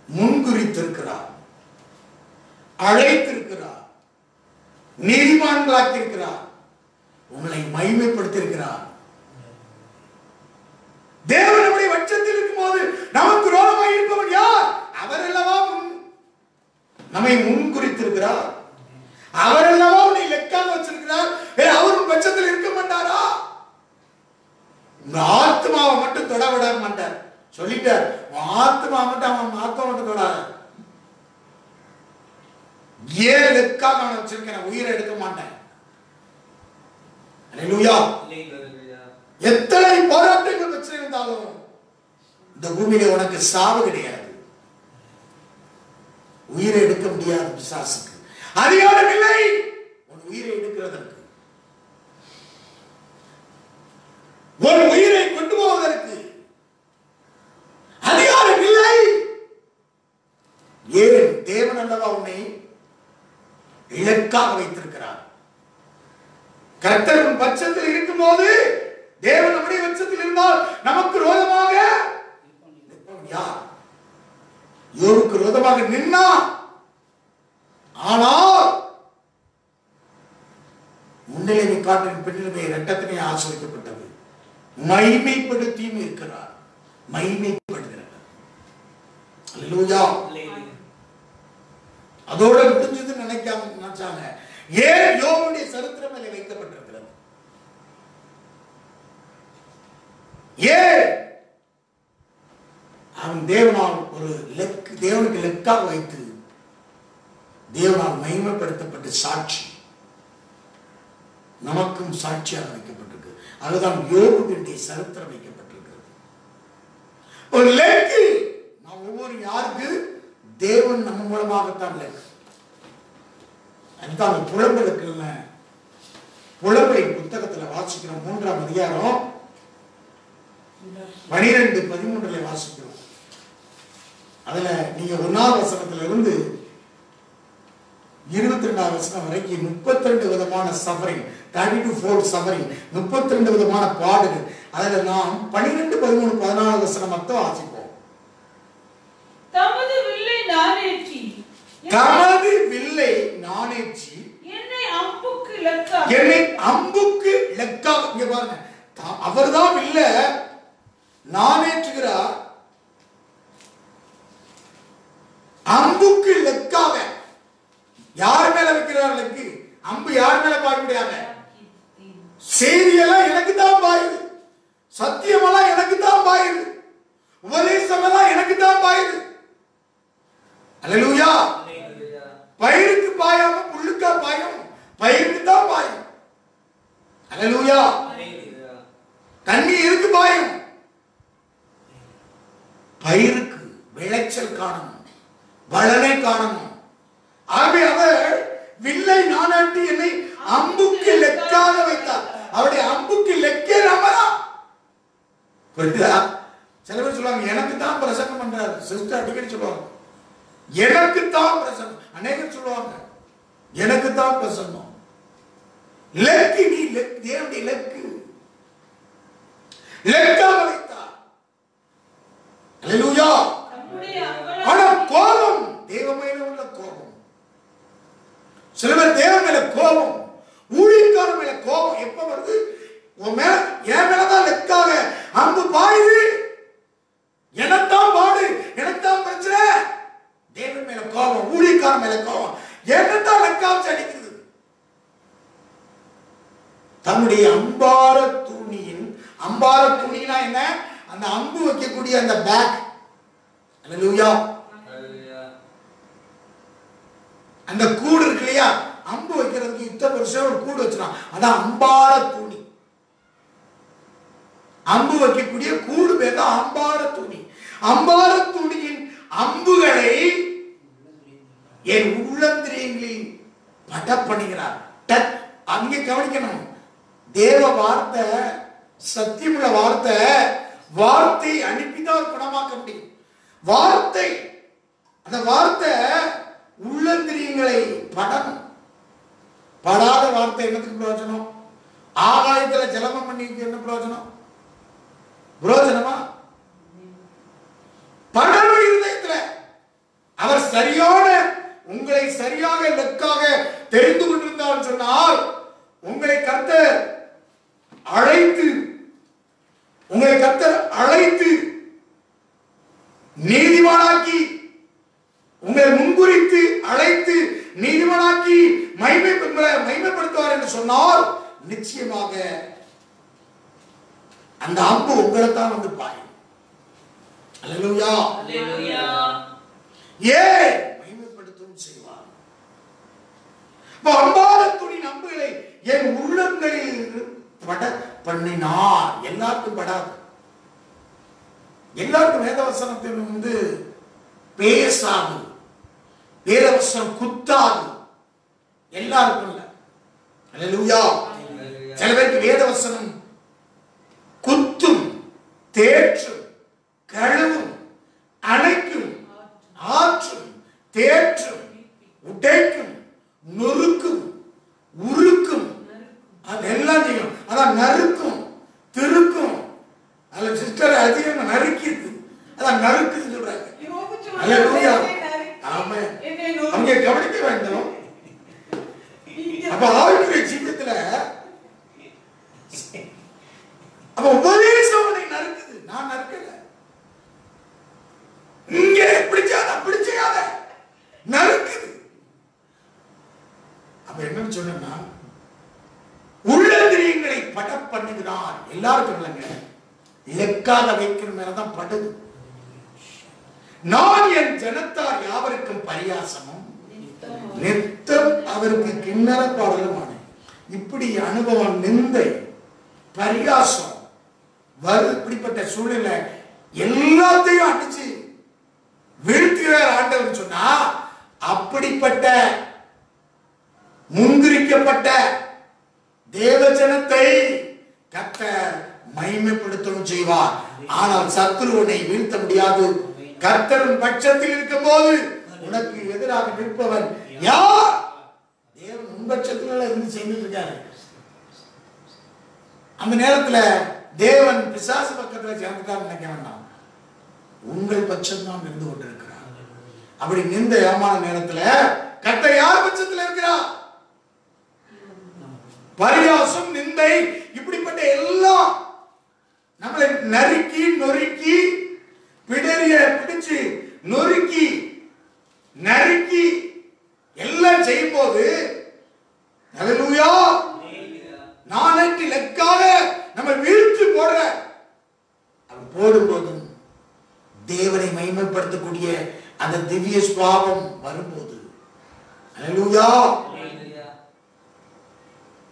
முன்குறித்திருக்கிறார், அழைத்திருக்கிறார், நீதிமான்களாக்கியிருக்கிறார், உங்களை மகிமைப்படுத்தியிருக்கிறார். தேவன் நம்முடைய பட்சத்தில் இருக்கும்போது நமக்கு விரோதமாக இருப்பவன் யார்? அவர் அல்லவா நம்மை முன்குறித்திருக்கிறார். அவர் அல்லவா உன்னை லெக்காக வச்சிருக்கிறார். அவரும் பட்சத்தில் இருக்க மாட்டாரா? உங்க ஆத்மாவை மட்டும் தொட விட மாட்டார். சொல்லிட்டார், ஆத்மா மட்டும் அவன் ஆத்மா மட்டும் தொடாத. ஏன் லெக்காக அவனை வச்சிருக்கேன், உயிரை எடுக்க மாட்டேன். அல்லேலூயா. எத்தனை போராட்டங்கள் வச்சிருந்தாலும் இந்த பூமியில உனக்கு சாவு கிடையாது. உயிரை எடுக்க முடியாது. பிசாசுக்கு அதிகாரம் இல்லை உன் உயிரை எடுக்கிறதற்கு, ஒரு உயிரை கொண்டு போவதற்கு அதிகாரம் இல்லை. ஏன்? தேவன் அல்லவா உன்னை இலக்காக வைத்திருக்கிறார். கர்த்தர் உன் பட்சத்தில் இருக்கும்போது தேவன் நம்முடைய பட்சத்தில் இருந்தால் நமக்கு விரோதமாக யார்? யோபுக்கு விரோதமாக நின்னா, ஆனால் முன்னிலைமை காட்டின் பின்னிலைமை இரட்டத்தினை ஆசிரியப்பட்டது. மகிமைப்படுத்தியும் இருக்கிறார், மகிமைப்படுகிறார். அல்லேலூயா. அதோட முடிஞ்சது நினைச்சாங்க. ஏன் யோபுடைய சரித்திரம் மேலே வைக்கப்பட்டிருக்கிறது? ஏன் அவன் தேவனால் ஒரு தேவனுக்கு லெக்காக வைத்து தேவனால் மகிமைப்படுத்தப்பட்ட சாட்சி நமக்கும் சாட்சியாக வைக்கப்பட்டிருக்கு. அதுதான் யோபுடைய சரித்திரம் வைக்கப்பட்டிருக்கிறது. ஒரு லெக்கு நாம் ஒவ்வொரு யாருக்கு தேவன் நம்ம மூலமாகத்தான் லெக்கு. அதுதான் புலம்பலுக்கு புலம்பலை புத்தகத்தில் வாசிக்கிறோம். 3ஆம் அதிகாரம் 12-13 வாசிக்கிறோம். அதுல நீங்க 1ஆம் வசனத்துல இருந்து 22ஆம் வசனம் வரைக்கும் 32 விதமான சஃபரிங், 32 சஃபரிங், 32 விதமான பாடுகள். அதுல நாம் 12, 13, 14 வசனம் மட்டும் வாசிப்போம். தமது வில்லை நானேற்றி என்னை அம்புக்கு லெக்காக இங்க பாருங்க, அவர்தான் வில்ல நானேற்றுகிறார், அம்புக்கு லெக்காக. யார் மேல வைக்கிறார் லெக்கு? அம்பு யார் மேல பாய முடியாத? செய்தியெல்லாம் எனக்கு தான் பாயுது, சத்தியமெல்லாம் எனக்கு தான் பாயுது, உபதேசம் எல்லாம் எனக்கு தான் பாயுது. அல்லேலூயா. பயிருக்கு பாயாம புல்லுக்கா பாயும்? பயிருக்கு தான் பாயும். அல்லேலூயா. தண்ணி இருக்கு பாயும். பயிருக்கு விளைச்சல் காணணும், வளனை காணணும். ஆகவே அவர் வில்லை நானாட்டி என்னை அம்புக்கு லெக்காக வைத்தார். அவருடைய அம்புக்கு லெக்கே நம்மதான். புரியுதா? சில பேர் சொல்லுவாங்க எனக்கு தான் பிரசங்கம் பண்றாரு. சிஸ்டர் அடிக்கடி சொல்லுவாங்க எனக்கு தான் பிரசங்கம். அநேகர் சொல்லுவாங்க எனக்கு தான் பிரசங்கம். லெக்கு, நீ தேவனுடைய லெக்கு லெக்காக வைத்தார். அல்லேலூயா. ஆனா கோபம், தேவ மேல உள்ள கோபம். சில பேர் தேவன் மேல கோபம், ஊழியக்கார மேல கோபம் எப்ப வருது? உன் மேல என் மேலதான் லெக்காக அம்பு பாயுது, எனத்தான் பாடு, எனத்தான் பிரச்சனை. தேவன் மேல கோபம், ஊழியக்கார மேல கோபம், என்னத்தான் லெக்காக அடிக்கிறது. தன்னுடைய அம்பார துணியின், அம்பார துணினா என்ன? அந்த அம்பு வைக்கக்கூடிய அந்த பேக். அல்லேலூயா. அந்த கூடு இருக்கு இல்லையா, அம்பு வைக்கிறதுக்கு இத்தனை வருஷம் ஒரு கூடு வச்சிருக்கான். அதான் அம்பார துணி. அம்பு வைக்கக்கூடிய கூடு பேர் தான் அம்பார துணி. அம்பார துணியின் அம்புகளை என் உள்ளந்திரியங்களில் பட பண்ணுகிறார். அங்கே கவனிக்கணும், தேவ வார்த்தை, சத்தியமுள்ள வார்த்தை, வார்த்தை அனுப்பிதான் குணமாக்க முடியும். வார்த்தை, அந்த வார்த்தை உள்ளந்திரியங்களை படணும். படாத வார்த்தை என்னத்துக்கு பிரயோஜனம்? ஆகாயத்துல ஜலமம் பண்ணி என்ன பிரயோஜனம்? பிரயோஜனமா? படணும் இருதயத்துல. அவர் சரியான, உங்களை சரியாக லெக்காக தெரிந்து கொண்டிருந்தார் சொன்னால், உங்களை கர்த்தர் அழைத்து நீதிமானாக்கி, உங்களை முன்குறித்து அழைத்து நீதிமானாக்கி மகிமைப்படுத்துவார் என்று சொன்னால், நிச்சயமாக அந்த அம்பு உங்களை தான் வந்து பாயும். அல்லேலூயா. ஏன் மகிமைப்படுத்தவும் செய்வார். அம்பார துணி அம்புகளை என் உள்ளங்களில் பட பண்ணினார். எல்லாருக்கும் படாது. எல்லாருக்கும் வேதவசனத்தில் பேசாது, வேதவசனம் குத்தாது. எல்லாருக்கும் இல்ல. அல்லேலூயா. சில பேருக்கு வேதவசனம் குத்தும், தேற்றும், கழுவும், அணைக்கும், ஆற்றும், தேற்றும், உடைக்கும், நொறுக்கும், உருக்கும், அதெல்லாம் செய்யும். அதான் நறுக்கும், திருக்கும். அதுல சிஸ்டர் அதிகம் நறுக்கிது, அதான் நறுக்குன்னு சொல்றாங்க. அல்லேலூயா. ஆமென். அங்கே கவனிக்க வேண்டும். அப்ப ஆவிக்குரிய ஜீவியத்துல அப்ப உபதேசம் உன்னை நறுக்குது, நான் நறுக்கல. இங்கே பிடிச்சாத பிடிச்சாத நறுக்குது. அப்ப என்னன்னு சொன்னா, உள்ளந்திரியங்களை படம் பண்ணுகிறார். எல்லாருக்கும் இல்லைங்க, இலக்காக வைக்கிற மேலதான் படுது. நான் என் ஜனத்தார் யாவருக்கும் பரியாசமும் நித்தம் அவருக்கு கிண்ணற பாடலுமான. இப்படி அனுபவம், நிந்தை, பரியாசம் இப்படிப்பட்ட சூழ்நிலை எல்லாத்தையும் அடிச்சு வீழ்த்துகிறார் ஆண்டவர் சொன்னா, அப்படிப்பட்ட முன்குறிக்கப்பட்ட தேவஜனத்தை கர்த்தர் மகிமைப்படுத்தவும் செய்வார். ஆனால் சத்துருவனை வீழ்த்த முடியாது. கர்த்தரின் பட்சத்தில் இருக்கும் போது உனக்கு எதிராக நிற்பவன் யார்? தேவன் உன் பட்சத்துல இருந்து செய்துட்டு இருக்காரு. அந்த நேரத்துல தேவன் பிசாசு பக்கத்துல சேர்ந்துட்டார் நினைக்க வேண்டாம், உங்கள் பட்சம் தான் இருந்து கொண்டிருக்கிறார். அப்படி நிந்த ஏமான நேரத்துல கர்த்தர் யார் பட்சத்துல இருக்கிறார்? பரியாசம், நிந்தை, இப்படிப்பட்ட எல்லாம் நம்மளை நறுக்கி நொறுக்கி பிடரிய பிடிச்சு நொறுக்கி நறுக்கி எல்லாம் செய்யும் போது, அல்லேலூயா, நாளைக்கு லெக்காக நம்ம வீழ்த்து போடுற போடும்போதும் தேவனை மகிமைப்படுத்தக்கூடிய அந்த திவ்ய சுபாவம் வரும்போது, அல்லேலூயா,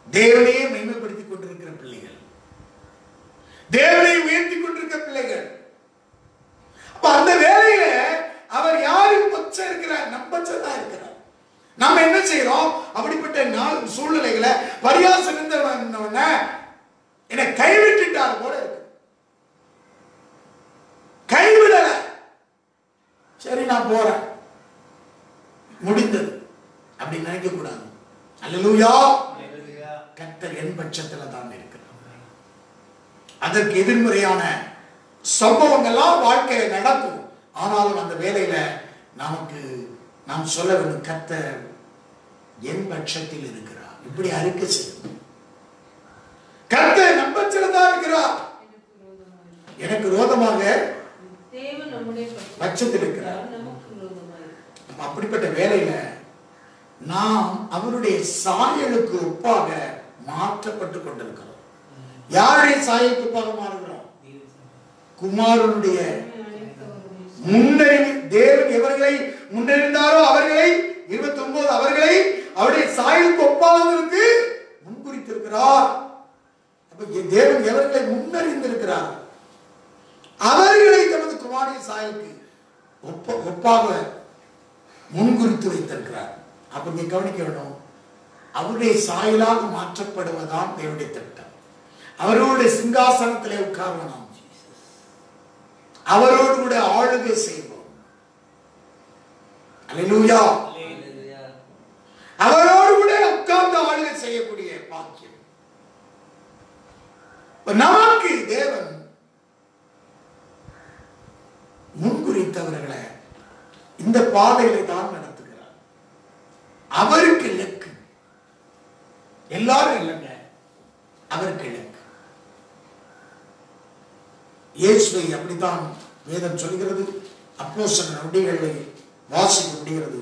தேவனையே மகிமைப்படுத்திக் கொண்டிருக்கிற பிள்ளைகள், தேவனை உயர்த்தி கொண்டிருக்கிற பிள்ளைகள். அப்ப அந்த வேலையில அவர் யாரும் பட்சம் இருக்கிறார்? நம் பட்சம் தான் இருக்கிறார். நம்ம என்ன செய்யறோம்? அப்படிப்பட்ட சூழ்நிலைகளை பரியாசம் என்னை கைவிட்டுட்டார் போல இருக்கு. கைவிடல, சரி நான் போறேன், முடிந்தது அப்படி நினைக்க கூடாது. அல்லேலூயா. கர்த்தர் என் பட்சத்துல தான் இருக்கிறார். அதற்கு எதிர்மறையான சம்பவங்கள்லாம் வாழ்க்கையில நடக்கும். ஆனாலும் அந்த வேலையில நமக்கு நாம் சொல்ல வேண்டும், கர்த்தர் என் பட்சத்தில் இருக்கிறார். இப்படி அறிக்கை செய்யும். கர்த்தர் நம் பட்சத்தில் தான் இருக்கிறார். எனக்கு விரோதமாக பட்சத்தில் இருக்கிறார். அப்படிப்பட்ட வேலையில நாம் அவருடைய சாயலுக்கு ஒப்பாக மாற்றப்பட்டு கொண்டிருக்கிறோம். யாருடைய சாயலுக்கு ஒப்பாக மாறுகிறோம்? குமாரனுடைய முன்னறிவு. தேவன் எவர்களை முன்னறிந்தாரோ அவர்களை 29 அவர்களை அவருடைய சாயலுக்கு ஒப்பாவதற்கு முன்குறித்திருக்கிறார். தேவன் எவர்களை முன்னறிந்திருக்கிறார் அவர்களை தமது குமாரனுடைய சாயலுக்கு ஒப்பாக முன்குறித்து வைத்திருக்கிறார். அப்ப நீ கவனிக்க வேண்டும், அவருடைய சாயலாக மாற்றப்படுவதான் தேவனுடைய திட்டம். அவருடைய சிங்காசனத்திலே உட்கார்வனாம், அவரோடு கூட ஆளுகை செய்வோம். அல்லேலூயா. அவரோடு கூட உட்கார்ந்து ஆளுகை செய்யக்கூடிய பாக்கியம் நமக்கு தேவன் முன்குறித்தவர்களை இந்த பாதையில தான் நடத்துகிறார். அவருக்கு இலக்கு, எல்லாரும் இல்லைங்க, அவருக்கு இலக்கு. இயேசுவை அப்படித்தான் வேதம் சொல்கிறது. அப்போஸ்தலர் நொடிகளை வாசிக்க முடிகிறது.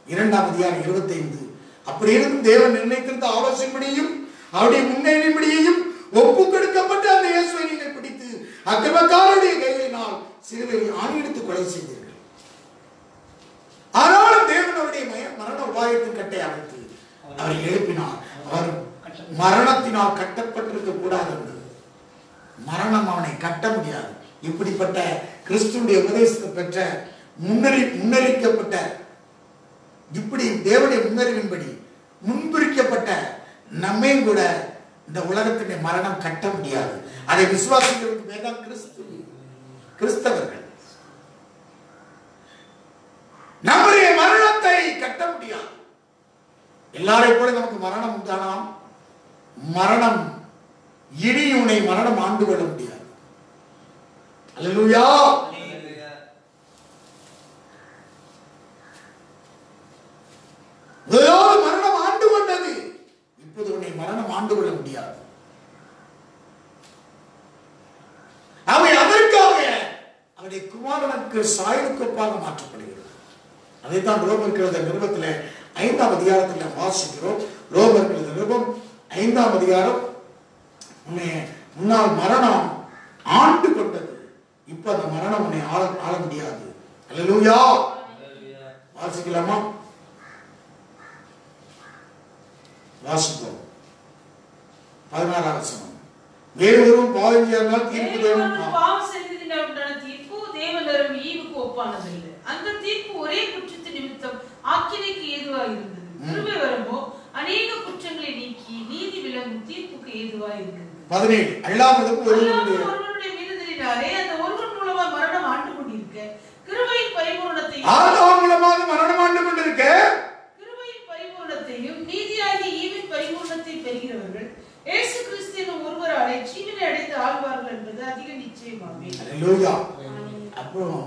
2ஆம் அதிகாரம் 25. அப்படி இருந்தும் தேவன் நிர்ணயித்திருந்த ஆலோசனைப்படியும் அவருடைய முன்னேறின்படியையும் ஒப்பு கொடுக்கப்பட்ட அந்த இயேசுவை நீங்கள் பிடித்து அக்கிரமக்காரருடைய கைகளினால் சிலுவையில் ஆணியடித்து கொலை செய்தீர்கள். ஆனாலும் தேவன் அவருடைய மரண உபாயத்தின் கட்டை அமைத்து அவரை எழுப்பினார். அவர் மரணத்தினால் கட்டப்பட்டிருக்க கூடாது. மரணம் அவனை கட்ட முடியாது. இப்படிப்பட்ட கிறிஸ்துடைய உபதேசத்தை பெற்ற முன்னறிக்கப்பட்ட, இப்படி தேவனுடைய முன்னறிவின்படி முன்பிரிக்கப்பட்ட நம்மையும் கூட இந்த உலகத்தினுடைய மரணம் கட்ட முடியாது. அதை விசுவாசிகளுக்கு பேர் தான் கிறிஸ்தவர்கள். நம்முடைய மரணத்தை கட்ட முடியாது. எல்லாரையும் போல நமக்கு மரணம் உண்டானாம். மரணம் இனி உன்னை மரணம் ஆண்டு கொள்ள முடியாது. அல்லேலூயா. முதலாவது மரணம் ஆண்டு கொண்டது, இப்போது உன்னை மரணம் ஆண்டு கொள்ள முடியாது. அவை அதற்காக அவருடைய குமாரனுக்கு சாயலுக்கு ஒப்பாக மாற்றப்படுகிறது. அதைத்தான் ரோமர் எழுத நிருபத்தில் 5ஆம் அதிகாரத்தில் வாசிக்கிறோம். ரோமர் எழுத நிருபம் 5ஆம் அதிகாரம், முன்னால் மரணம் ஆண்டு கொண்டது, இப்ப அந்த மரணம் உன்னை ஆள முடியாது. அல்லேலூயா. வாசிக்கலாமா? வாசிப்போம். 16ஆம் வசனம். வேறொருவரும் பாவம் செய்யாமல் தீர்ப்பு தேவன் பாவம் செய்ததினால் உண்டான தீர்ப்பு தேவனரும் ஈவுக்கு ஒப்பானதில்லை. அந்த தீர்ப்பு ஒரே குற்றத்தின் நிமித்தம் ஆக்கினைக்கு ஏதுவாக இருந்தது. கிருபை வரும்போ அநேக குற்றங்களை நீக்கி நீதி விளங்கும் தீர்ப்புக்கு ஏதுவாக இருக்கிறது. 17 அல்லாமலும் ஒருவருடைய மீறுதலினாலே அந்த ஒருவர் மூலமா மரணம் ஆண்டு கொண்டிருக்க கிருபையின் பரிபூரணத்தையும் நீதியாகிய ஈவின் பரிபூரணத்தை பெறுகிறவர்கள் இயேசு கிறிஸ்துவின் ஒருவராலே ஜீவனை அடைந்து ஆழ்வார்கள் என்பது அதிக நிச்சயமாமே. அல்லேலூயா. அப்புறம்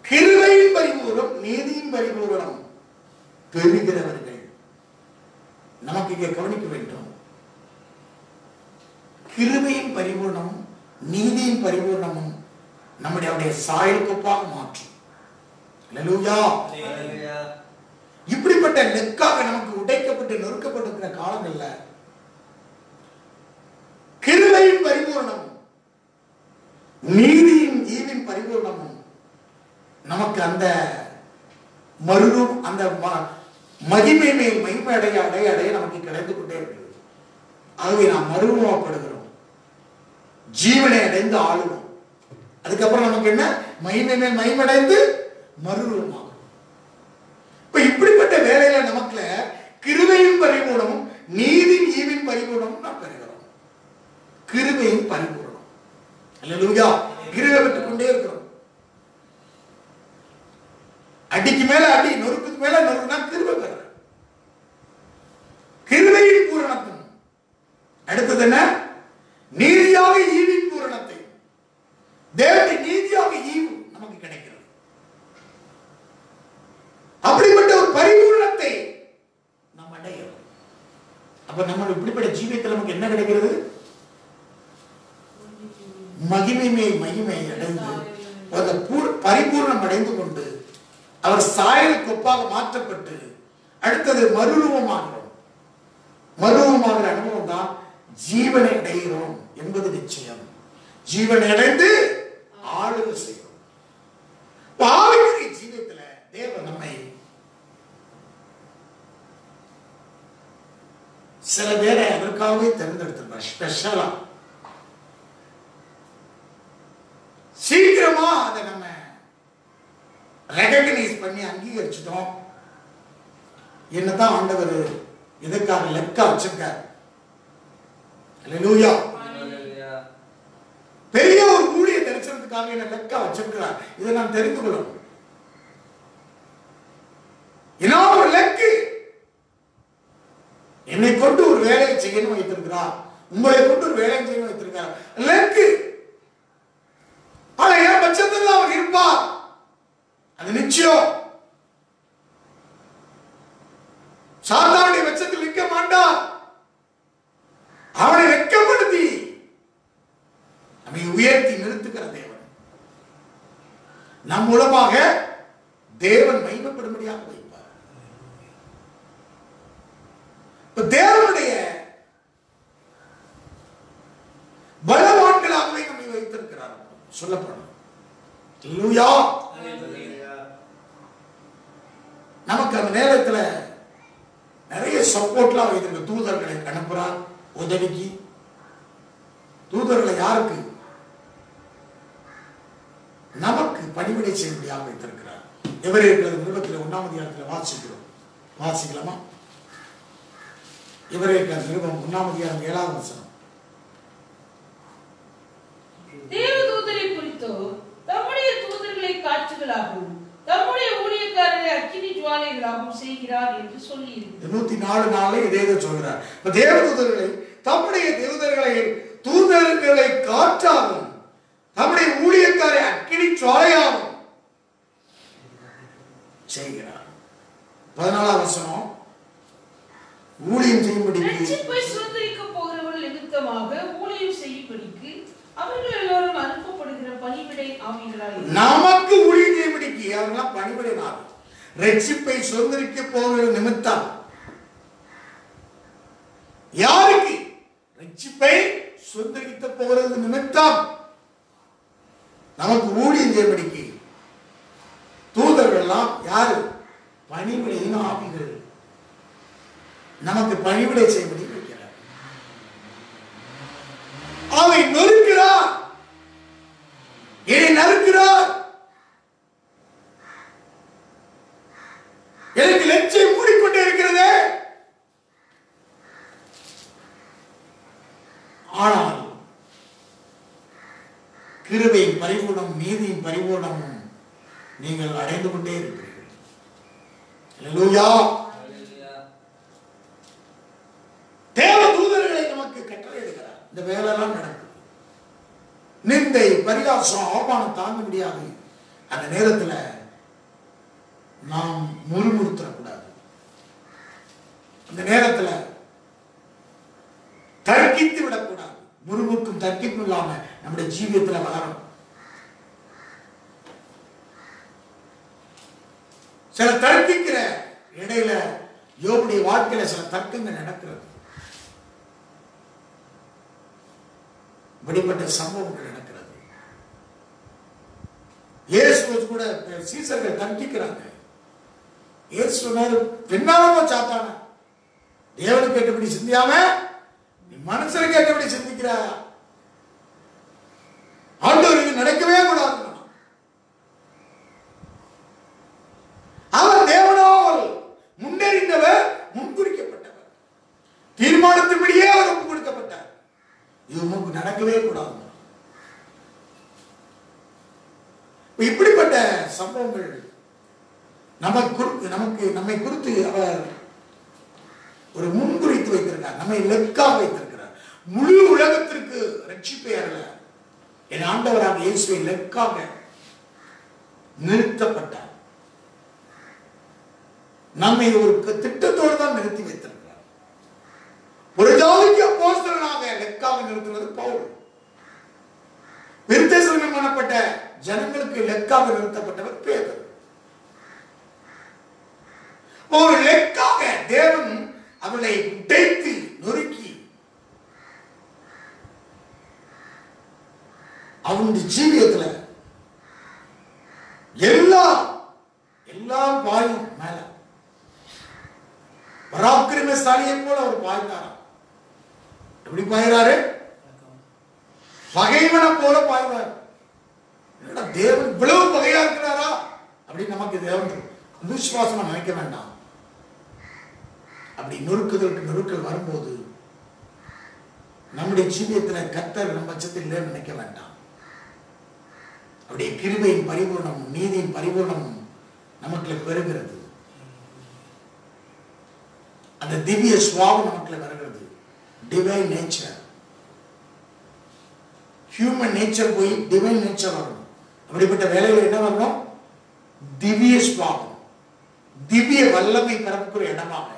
கிருபையின் பரிபூரணம் நீதியின் பரிபூரணம் பெறுகிறவர்கள். நமக்கு இங்கே கவனிக்க வேண்டும். கிருபையின் பரிபூர்ணமும் நீதியின் பரிபூர்ணமும் நம்முடைய அவருடைய சாயலுக்கு ஒப்பாக மாற்றும். அல்லேலூயா. இப்படிப்பட்ட நெக்காக நமக்கு உடைக்கப்பட்டு நொறுக்கப்பட்டிருக்கிற காலங்கள்ல கிருபையின் பரிபூர்ணமும் நீதியின் ஈவின் பரிபூர்ணமும் நமக்கு அந்த மறுரும் அந்த மகிமை மேல் மகிமை அடைய அடைய அடைய நமக்கு கிடைத்து கொண்டே இருக்கிறது. ஆகவே நாம் மறுரூபப்படுகிறோம், ஜீவனை அடைந்து ஆளுவோம். அதுக்கப்புறம் நமக்கு என்ன? மகிமை மேல் மகிமை அடைந்து மறுரூபமாகும். இப்ப இப்படிப்பட்ட வேலையில நமக்குல கிருபையின் பரிபூரணமும் நீதியின் ஈவின் பரிபூரணமும் நாம் பெறுகிறோம். கிருபையின் பரிபூரணம். அல்லேலூயா. கிருபை பெற்றுக் கொண்டே இருக்கிறோம். அடிக்கு மேல அடி, நொறுக்குக்கு மேல நொறுக்குனா கிருபை பெற. கிருபையின் பூரணத்தும் அடுத்தது என்ன? நீதியாக ஈவின் பூரணத்தை, தேவனுடைய நீதியாக ஈவு நமக்கு கிடைக்கிறது. அப்படிப்பட்ட ஒரு பரிபூரணத்தை நாம் அடைகிறோம். அப்ப நம்ம இப்படிப்பட்ட ஜீவியத்தில் நமக்கு என்ன கிடைக்கிறது? மகிமை மேல் மகிமை அடைந்து பரிபூர்ணம் அடைந்து கொண்டு அவர் சாயலுக்கு ஒப்பாக மாற்றப்பட்டு அடுத்தது மறுரூபமாகிறோம். மறுரூபமாகிற அனுபவம் தான் ஜீவனை அடைகிறோம் என்பது நிச்சயம். ஜீவனை அடைந்து ஆளுகை செய்கிறோம். ஆவிக்குரிய ஜீவியத்துல தேவன் நம்மை சில பேரை அதற்காகவே தேர்ந்தெடுத்திருப்பார். ஸ்பெஷலா சீக்கிரமா அதை நம்ம ரெகக்னைஸ் பண்ணி அங்கீகரிச்சிட்டோம். என்னதான் ஆண்டவர் இதற்காக லெக்கா வச்சிருக்கார். அல்லேலூயா. பெரிய ஒரு ஊழிய தரிசனத்துக்காக என்ன லெக்கா வச்சிருக்கிறார். இதை நான் தெரிந்து கொள்ளணும். என்ன ஒரு லெக்கு என்னை கொண்டு ஒரு வேலையை செய்யணும் வைத்திருக்கிறார். உங்களை கொண்டு ஒரு வேலையை செய்யணும் வைத்திருக்கிறார். லெக்கு ஆனா என் பட்சத்தில் அவர் இருப்பார், அது நிச்சயம். சாத்தானுடைய பட்சத்தில் நிற்க மாட்டார். அவனை வெட்கப்படுத்தி நம்மை உயர்த்தி நிறுத்துகிற தேவன் நம் மூலமாக தேவன் மகிமைப்படும்படியாக வைப்பார். தேவனுடைய பலவான்களாகவே நம்மை வைத்திருக்கிறார் சொல்லப்படும். அல்லேலூயா. நமக்கு அந்த நேரத்துல நிறைய சப்போர்ட்லாம் வைத்திருக்க. தூதர்களை அனுப்புறார் உதவிக்கு. தூதர்களை யாருக்கு? நமக்கு பணிவிடை செய்யும்படியாக வைத்திருக்கிறார். எபிரேயர் நிருபத்தில் 1ஆம் அதிகாரத்தில் வாசிக்கிறோம். வாசிக்கலாமா? எபிரேயர் நிருபம் 1ஆம் அதிகாரம் 7ஆம் வசனம். தேவதூதரை குறித்தோ தம்முடைய தூதர்களை காற்றுகளாகவும் தம்முடைய ஊழியக்காரரை அக்கினி ஜுவாலை தேவாலயங்களாகவும் செய்கிறார் என்று சொல்லி 104 நாளை இதே சொல்கிறார். தேவதூதர்களை தம்முடைய தூதர்களை காற்றாகும் நம்முடைய ஊழியக்காரை அக்கினி சுவாலையாகும் செய்கிறார். 14ஆம் வசனம், ஊழியம் செய்யும்படிக்கு ரட்சிப்பை சுதந்தரிக்க போகிறவர்கள் நிமித்தமாக ஊழியம் செய்யும்படிக்கு அவர்கள் எல்லோரும் அனுப்பப்படுகிற பணிவிடை ஆவிகளாய் நமக்கு ஊழியம் செய்யும்படிக்கு அவர்கள் பணிவிடை ஆவி. ரட்சிப்பை சுதந்தரிக்க போகிற நிமித்தம் யாருக்கு? ரட்சிப்பை சுதந்தரிக்க போகிறது நிமித்தம் நமக்கு ஊழியம் செய்யும்படிக்கு தூதர்கள் எல்லாம் யாரு? பணிவிடையின் ஆவிகள் நமக்கு பணிவிடை செய்யும்படி வைக்கிறார். அவை நொறுக்கிறார், என்னை நறுக்கிறார், எனக்கு லட்சியம் மூடிக்கொண்டே இருக்கிறது. ஆனால் கிருபையின் பரிபூர்ணம், நீதியின் பரிபூர்ணமும் நீங்கள் அடைந்து கொண்டே இருக்கிறீர்கள். அல்லேலூயா. தேவ தூதர்களை நமக்கு கட்டளையிடுகிறார். இந்த வேலையெல்லாம் நடக்குது. நிந்தை, பரிகாசம், அவமானம் தாங்க முடியாது. அந்த நேரத்தில் நாம் முறுமுறுத்தக்கூடாது. அந்த நேரத்தில் தர்க்கித்து விடக்கூடாது. முறுமுறுக்கும் தர்க்கிப்பும் இல்லாம நம்முடைய ஜீவியத்தில் வளரும். சில தர்க்கிக்கிற இடையில யோபுடைய வாழ்க்கையில சில தர்க்கங்கள் நடக்கிறது. இப்படிப்பட்ட சம்பவங்கள் நடக்கிறது. இயேசு கூட சீசர்கள் தர்க்கிக்கிறாங்க. இயேசு சொன்னாரு, பின்னாலும் சாத்தான தேவனுக்கு கேட்டபடி சிந்தியாம நீ மனுஷனுக்கு கேட்டபடி சிந்திக்கிற. ஆண்டவருக்கு நடக்கவே கூடாது. அவர் தேவனால் முன்னேறிந்தவர், முன்குறிக்கப்பட்டவர், தீர்மானத்தின்படியே அவர் ஒப்பு கொடுக்கப்பட்டார். இது உங்களுக்கு நடக்கவே கூடாது. இப்படிப்பட்ட சம்பவங்கள் நம்மை குறித்து அவர் ஒரு முன்குறித்து வைத்திருக்கிறார். நம்மை லெக்காக வைத்திருக்கிறார். முழு உலகத்திற்கு ரட்சிப்பை அல்ல, என் ஆண்டவராக இயேசுவை லெக்காக நிறுத்தப்பட்டார். நம்மை ஒரு திட்டத்தோடு தான் நிறுத்தி வைத்திருக்கிறார். ஒரு ஜாதிக்கு அப்போஸ்தலனாக லெக்காக நிறுத்துவது பவுல். விருத்தசேதனம் பண்ணப்பட்ட ஜனங்களுக்கு லெக்காக நிறுத்தப்பட்டவர் பேதுரு. ஒரு லெக்காக தேவன் அவளை உடைத்து நொறுக்கி அவனுடைய ஜீவியத்துல எல்லா வாயும் மேல பராக்கிரமசாலியை போல அவர் பாய்ந்தாராம். எப்படி பாய்கிறாரு? பகைவனை போல பாய்வார். தேவன் இவ்வளவு பகையா இருக்கிறாரா அப்படின்னு நமக்கு தேவன் விசுவாசமா நினைக்க வேண்டாம். அப்படி நொறுக்கல் வரும்போது நம்முடைய ஜீவியத்தில் கர்த்தர் நம்ம பட்சத்தில் இல்லைன்னு நினைக்க வேண்டாம். அப்படியே கிருபையின் பரிபூர்ணமும் நீதியின் பரிபூர்ணமும் நமக்குள்ள பெறுகிறது. அந்த திவ்ய சுவாபம் நமக்குள்ள வருகிறது. டிவைன் நேச்சர், ஹியூமன் நேச்சர் போய் டிவைன் நேச்சர் வரணும். அப்படிப்பட்ட வேலைகள் என்ன வரணும்? திவ்ய சுவாபம், திவ்ய வல்லமை பிறப்புக்குரிய இடமாக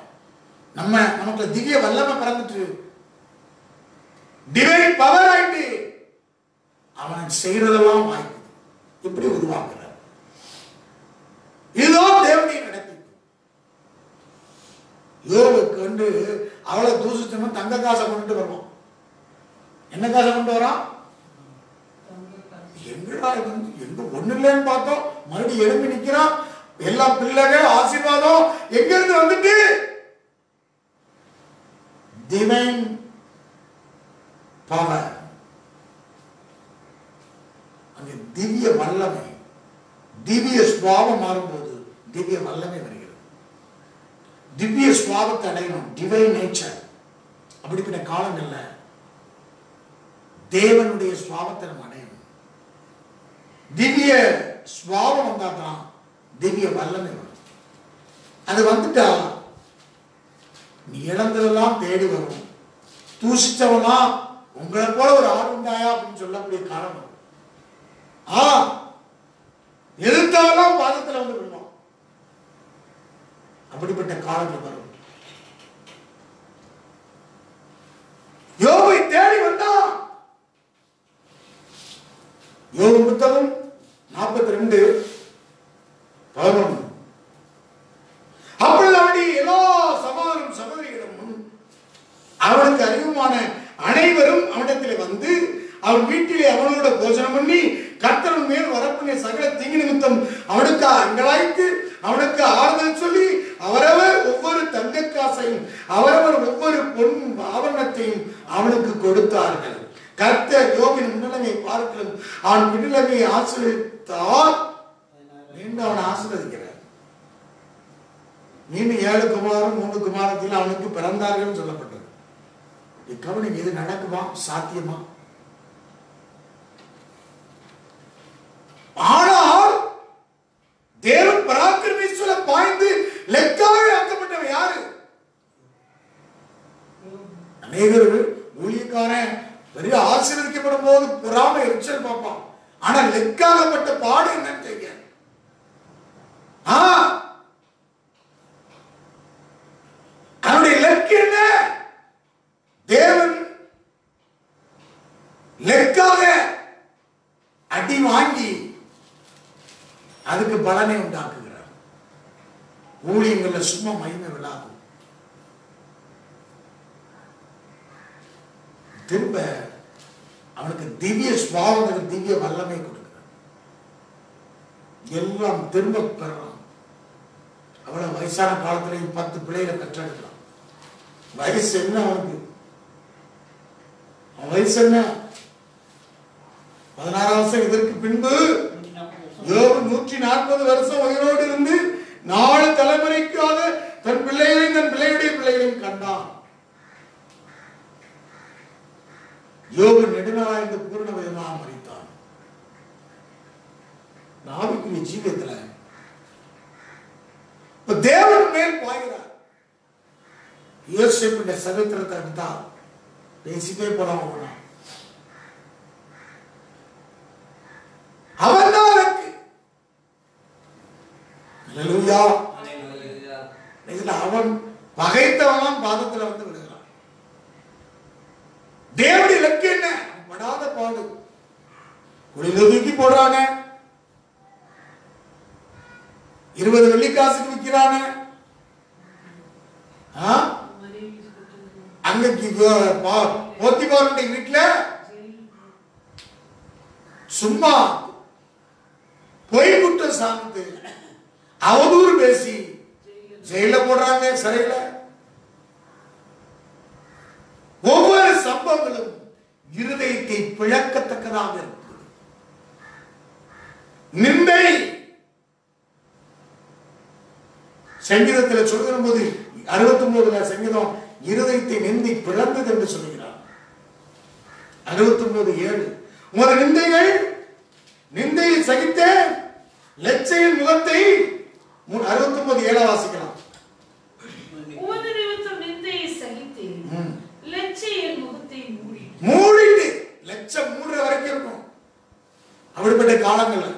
நமக்குள்ள திவ்ய வல்லமை பிறந்துட்டு டிவைன் பவர் ஆயிட்டு அவன் செய்யறதெல்லாம் வாய்ப்பு இப்படி உருவாக்குறார். இதுதான் தேவனுடைய நடத்தி. யோபுக்கு வந்து அவளை தூசிச்சோம்னா தங்க காசை கொண்டு வருவான். என்ன காசை கொண்டு வரான்? எங்கடா எங்க ஒண்ணு இல்லைன்னு பார்த்தோம், மறுபடியும் எழும்பி நிக்கிறான். எல்லா பிள்ளைகள் ஆசீர்வாதம் எங்க இருந்து வந்துட்டு? டிவைன் பவர், அங்கே திவ்ய வல்லமை, திவ்ய சுவாபம் மாறும்போது திவ்ய வல்லமை வருகிறது. திவ்ய சுவாபத்தை அடையணும், டிவைன் நேச்சர். அப்படிப்பட்ட காலங்கள்ல தேவனுடைய சுவாபத்தை நம்ம அடையணும். திவ்ய சுவாபம் வந்தாதான் திவ்ய வல்லமை வரும். அது வந்துட்டா நீ இழந்ததெல்லாம் தேடி வரும். தூசிச்சவனா உங்களை போல ஒரு ஆள் உண்டாயா அப்படின்னு சொல்லக்கூடிய காலம். எதிர்த்தவெல்லாம் பாதத்துல வந்து விடுவான். அப்படிப்பட்ட காலங்கள் வரும். யோபை தேடி வந்தான். யோபு புத்தகம் 42:11. அப்பொழுது அவனுடைய எல்லா சகோதரரும் சகோதரிகளும் அவனுக்கு அறிவுமான அனைவரும் அவனிடத்தில் வந்து அவன் வீட்டிலே அவனோட போஜனம் பண்ணி கர்த்தரின் மேல் வரக்கூடிய சகல தீங்கு நிமித்தம் அவனுக்கு அங்கலாய்த்து அவனுக்கு ஆறுதல் சொல்லி அவரவர் ஒவ்வொரு தங்க காசையும் அவரவர் ஒவ்வொரு பொன் ஆவரணத்தையும் அவனுக்கு கொடுத்தார்கள். கர்த்தர் யோபின் முன்னிலைமை பார்க்கலும் அவன் பின்னிலைமையை ஆசீர்வதித்தார் என்று அவன் ஆசீர்வதிக்கிறார். மீண்டும் 7 குமாரரும் 3 குமாரத்தில் அவனுக்கு பிறந்தார்கள் சொல்லப்பட்டது. கவனிங்க, இது நடக்குமா? சாத்தியமா? ஆனால் தேவன் பராக்கிரமேஸ்வர பாய்ந்து லெக்காக ஆக்கப்பட்டவன் யாரு? அநேகர் ஊழியக்காரன் பெரிய ஆசீர்வதிக்கப்படும் போது புறாம எரிச்சல் பார்ப்பான். ஆனா லெக்காகப்பட்ட பாடு என்னன்னு தெரியும். அவனுடைய லெக்கு என்ன? தேவன் லெக்காக அடி வாங்கி அதுக்கு பலனை உண்டாக்குகிறார். ஊழியங்கள்ல சும்மா மகிமை விழாது. திரும்ப அவனுக்கு திவ்ய சுவாவத்துக்கு திவ்ய வல்லமை கொடுக்கிறார். எல்லாம் திரும்ப பெறலாம். அவ்வளவு வயசான காலத்திலையும் 10 பிள்ளைகளை பெற்றெடுக்கலாம். வயசு என்ன அவனுக்கு? வயசு என்ன? 16 வருஷம். இதற்கு பின்பு யோபு 140 வருஷம் உயிரோடு இருந்து 4 தலைமுறைக்காக தன் பிள்ளைகளையும் தன் பிள்ளையுடைய பிள்ளைகளையும் கண்டான். யோபு நெடுநாளாய்ந்து பூர்ண வயதாக மரித்தான். ஆவிக்குரிய ஜீவியத்துல தேவன் மேல் பாய்கிறார். யோசேப்புடைய சரித்திரத்தை எடுத்தா பேசிட்டே போலாம். அவன் தான் அவன் பகைத்தவன் பாதத்தில் வந்து விடுகிறான். தேவனுடைய இலக்கு என்ன? படாத பாடு. குளிர தூக்கி போடுறாங்க, 20 வெள்ளிக்காசுக்கு விற்கிறான. அங்க போத்திபாருடைய வீட்டுல சும்மா பொய் குற்றம் சார்ந்து அவதூறு பேசி ஜெயில போடுறாங்க, சிறையில. ஒவ்வொரு சம்பவங்களும் இருதயத்தை பிளக்கத்தக்கதாக இருக்கு. நிந்தை சங்கீதத்தில் சொல்கிற போது 69 சங்கீதம் இருதயத்தை நிந்தை பிளந்தது என்று சொல்லுகிறார். 69:7 உமது நிந்தைகள் நிந்தையை சகித்த லட்சையின் முகத்தை 69:7 வாசிக்கலாம். உமது நிமித்தம் நிந்தையை சகித்தேன், லட்சையின் முகத்தை மூடிட்டு லட்சம் மூடுற வரைக்கும் இருக்கும். அப்படிப்பட்ட காலங்கள்.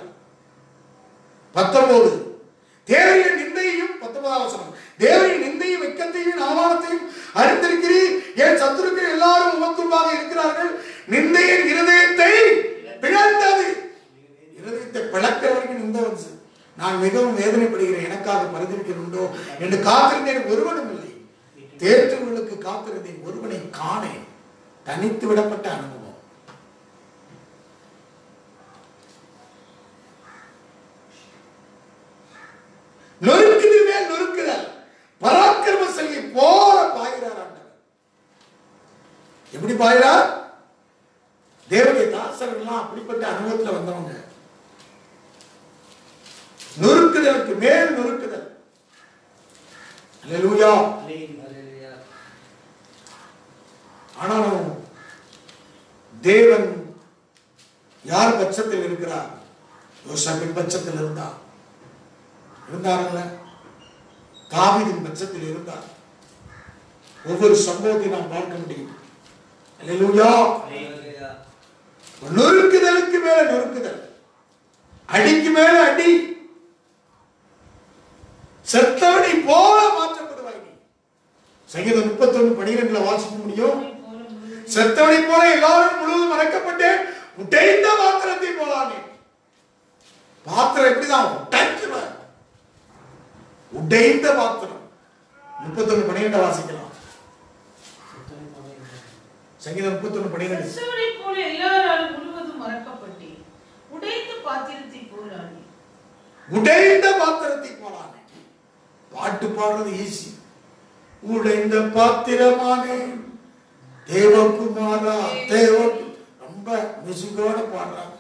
19 தேவரின் நிந்தையையும் 19ஆம் வசனம், தேவரின் நிந்தையும் வெட்கத்தையும் அவமானத்தையும் அறிந்திருக்கிறீர். என் சத்துருக்கள் எல்லாரும் உமக்குள்ளாக இருக்கிறார்கள். நிந்தையின் இருதயத்தை பிளந்தது. இருதயத்தை பிளக்கிற வரைக்கும் நிந்தை வந்து நான் மிகவும் வேதனைப்படுகிறேன், எனக்காக பரிந்துரைக்கிறோண்டோ என்று காத்திருந்தேன், ஒருவனும் இல்லை. தேற்றுகளுக்கு காத்திருந்தேன், ஒருவனை காணேன். தனித்து விடப்பட்ட அனுபவம். நொறுக்குது மேல் நொறுக்குதல், பராக்கிரமசாலி போல பாய்கிறார் ஆண்டவர். எப்படி பாய்கிறார்? தேவனுடைய தாசர்கள் அப்படிப்பட்ட அனுபவத்தில் வந்தவங்க. நொறுக்குதலுக்கு மேல் நொறுக்குதல். அல்லேலூயா. ஆனாலும் தேவன் யார் பட்சத்தில் இருக்கிறார்? யோசேப்பின் பட்சத்தில் இருந்தார். இருந்தார்கள். தாவீதின் பட்சத்தில் இருந்தார். ஒவ்வொரு சம்பவத்தையும் நாம் பார்க்க முடியும். அல்லேலூயா. நொறுக்குதலுக்கு மேல நொறுக்குதல், அடிக்கு மேல அடி, செத்தவனை போல மாற்றப்படுவாய் நீ. சங்கீதம் 31:12 வாசிக்க முடியும். செத்தவனை போல எல்லாரும் முழுவதும் மறைக்கப்பட்டேன், உடைந்த பாத்திரத்தை போலானே. பாத்திரம் எப்படிதான் உடைக்குவேன், உடைந்த பாத்திரம். 31:12 வாசிக்கலாம். சங்கீதம் 31:12. செத்தவனை போல எல்லாரும் முழுவதும் மறைக்கப்பட்டேன், உடைந்த பாத்திரத்தை போலானே. உடைந்த பாத்திரத்தை போலானே. பாட்டு பாடுறது ஈஸி. உடைந்த பாத்திரமானே தேவகுமாரா தேவன், ரொம்ப மியூசிக்கோட பாடுறாங்க.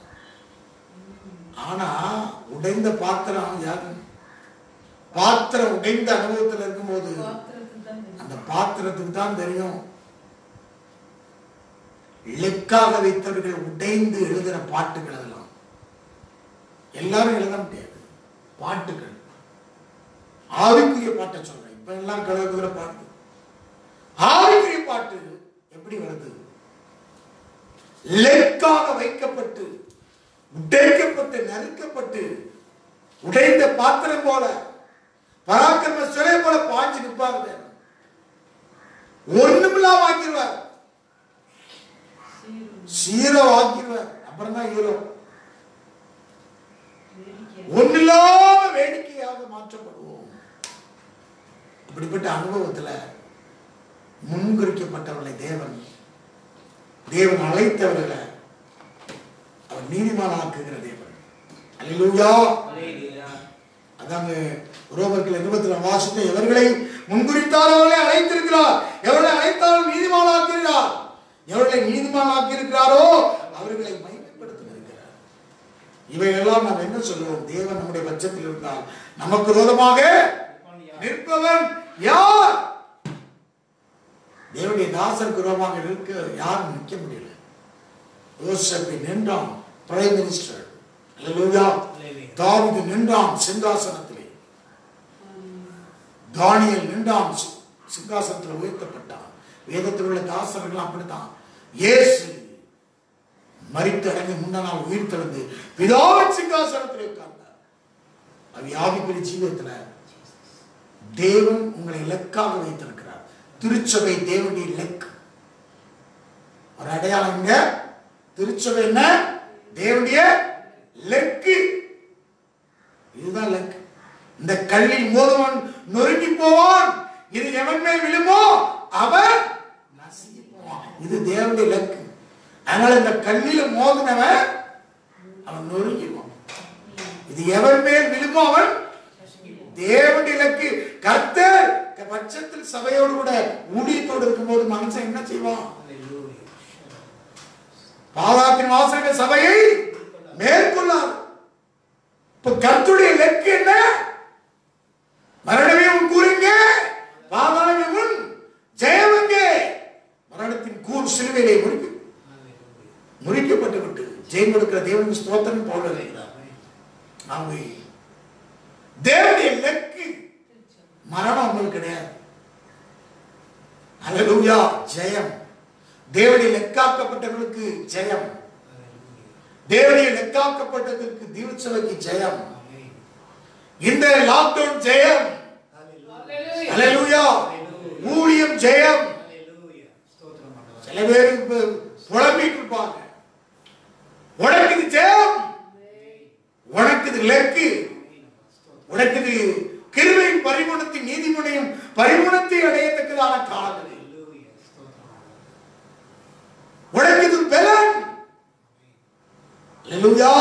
ஆனா உடைந்த பாத்திரம் யாரு? பாத்திரம் உடைந்த அனுபவத்தில் இருக்கும்போது அந்த பாத்திரத்துக்கு தான் தெரியும். லெக்காக வைத்தவர்கள் உடைந்து எழுதுற பாட்டுகள், அதெல்லாம் எல்லாரும் எழுத முடியாது. பாட்டுகள் ஆவிக்குரிய பாட்டை சொல்றேன். இப்ப எல்லாம் கலக்குற பாட்டு. ஆவிக்குரிய பாட்டு எப்படி வருது? லெக்காக வைக்கப்பட்டு உடைக்கப்பட்டு நறுக்கப்பட்டு உடைந்த பாத்திரம் போல பராக்கிரம சிலை போல பாஞ்சு நிற்பாங்க. ஒண்ணுமில்லாம ஆக்கிடுவார், சீரோ ஆக்கிடுவார். அப்புறம் தான் ஹீரோ. ஒன்னில்லாம வேடிக்கையாக மாற்றப்படுவோம். இப்படிப்பட்ட அனுபவத்துல முன்குறிக்கப்பட்டவர்களை தேவன் அழைத்தவர்களை அவர் நீதிமானாக்குகிற தேவன். அல்லேலூயா. அதாங்க ரோமர்கள் 20 வாசித்த, எவர்களை முன்குறித்தால் அவர்களை அழைத்திருக்கிறார், எவர்களை அழைத்தால் நீதிமானாக்கிறார், எவர்களை நீதிமானாக்கி இருக்கிறாரோ அவர்களை மகிமைப்படுத்துகிறார். இவையெல்லாம் நாம் என்ன சொல்லுவோம்? தேவன் நம்முடைய பட்சத்தில் இருந்தால் நமக்கு விரோதமாக நிற்பவன் யார்? தேவனுடைய தாசருக்கு விரோதமாக இருக்க யாரும் நிற்க முடியல. யோசேப்பு நின்றான் பிரைம் மினிஸ்டர். அல்லேலூயா. தாவீது நின்றான் சிங்காசனத்திலே. தானியேல் நின்றான் சிங்காசனத்தில் உயர்த்தப்பட்டான். வேதத்தில் உள்ள தாசர்கள் அப்படித்தான். இயேசு மரித்து அடங்கி முன்ன நாள் உயிர் தெழுந்து பிதாவின் சிங்காசனத்தில் உட்கார்ந்தார். அது ஆவிக்குரிய ஜீவியத்துல தேவன் உங்களை இலக்காக வைத்திருக்கிறார். திருச்சபை தேவனுடைய இலக்கு. ஒரு அடையாளம் இங்க. திருச்சபை என்ன? தேவனுடைய இலக்கு. இதுதான் இலக்கு. இந்த கல்லில் மோதுவன் நொறுங்கி போவான், இது எவன் மேல் விழுமோ அவன் நசுங்கி போவான். இது தேவனுடைய இலக்கு. அதனால இந்த கல்லில மோதினவன் அவன் நொறுங்கிடுவான். இது எவன் மேல் விழுமோ அவன் தேவனுடைய இலக்கு. கர்த்தர் பட்சத்தில் சபையோடு கூட ஊழியத்தோடு இருக்கும்போது மனுஷன் என்ன செய்வான்? பாதாளத்தின் வாசல்கள் சபையை மேற்கொள்ளாது. இப்ப கர்த்தருடைய இலக்கு என்ன? மரணமே உன் கூறுங்க, பாதாளமே உன் ஜெயமங்க. மரணத்தின் கூர் சிலுவையிலே முறிக்கப்பட்டு விட்டு ஜெயம் கொடுக்கிற தேவனுக்கு ஸ்தோத்திரம் போடுகிறார். தேவனுடைய இலக்கு மரணம் உங்களுக்கு கிடையாது. அல்லேலூயா. ஜெயம். தேவனுடைய லெக்காக்கப்பட்டவர்களுக்கு ஜெயம். தேவனுடைய லெக்காக்கப்பட்டதற்கு தீர்ச்சவைக்கு ஜெயம். இந்த லாக்டவுன் ஜெயம். அல்லேலூயா. ஊழியம் ஜெயம். சில பேர் புலம்பிட்டு இருப்பாங்க. உனக்கு இது ஜெயம், உனக்கு இது லெக்கு, உனக்கு இது கிருபையின் பரிபூரணத்தின் நீதிமுனையும் பரிபூரணத்தை அடையத்தக்கதான காலங்கள், உனக்கு இது பலன். அல்லேலூயா.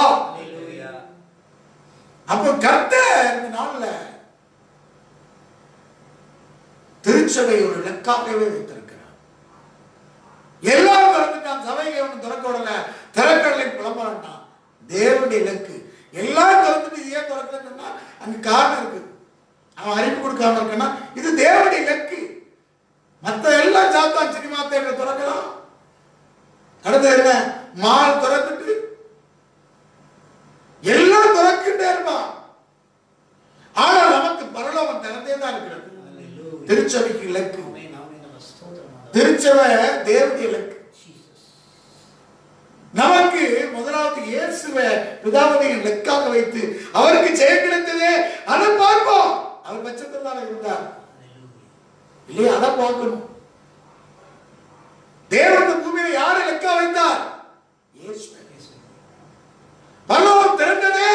அப்ப கர்த்தர் இந்த நாள்ல திருச்சபை ஒரு இலக்காகவே வைத்திருக்கிறார். எல்லாரும் திறந்துட்டான், சபையை ஒன்று திறக்க விடல, திறக்கடலை புலம்புறான். தேவனுடைய இலக்கு. எல்லாரும் திறந்துட்டு இது ஏன் திறக்கலன்னா அங்க காரணம் இருக்கு. அவன் அறிவு கொடுக்காம இருக்கா, இது தேவனுடைய இலக்கு. மற்ற எல்லாம் சாத்தான் சினிமா தேட்டர் திறக்கலாம். அடுத்து என்ன? மால் திறந்துட்டு எல்லாம் திறக்கிட்டே இருப்பான். ஆனா நமக்கு பரலோகம் திறந்தே தான் இருக்கிறது. திருச்சபைக்கு இலக்கு. திருச்சபை தேவனுடைய இலக்கு. நமக்கு முதலாவது இயேசுவை பிதாவின் இலக்காக வைத்து அவருக்கு ஜெயம் கிடைத்ததே அதை பார்ப்போம். அவர் பட்சத்தில் தான் இருந்தார் இல்லையா? அதை பார்க்கணும். தேவன் பூமியில யாரை இலக்கா வைத்தார்? இயேசு. பரலோகம் திறந்ததே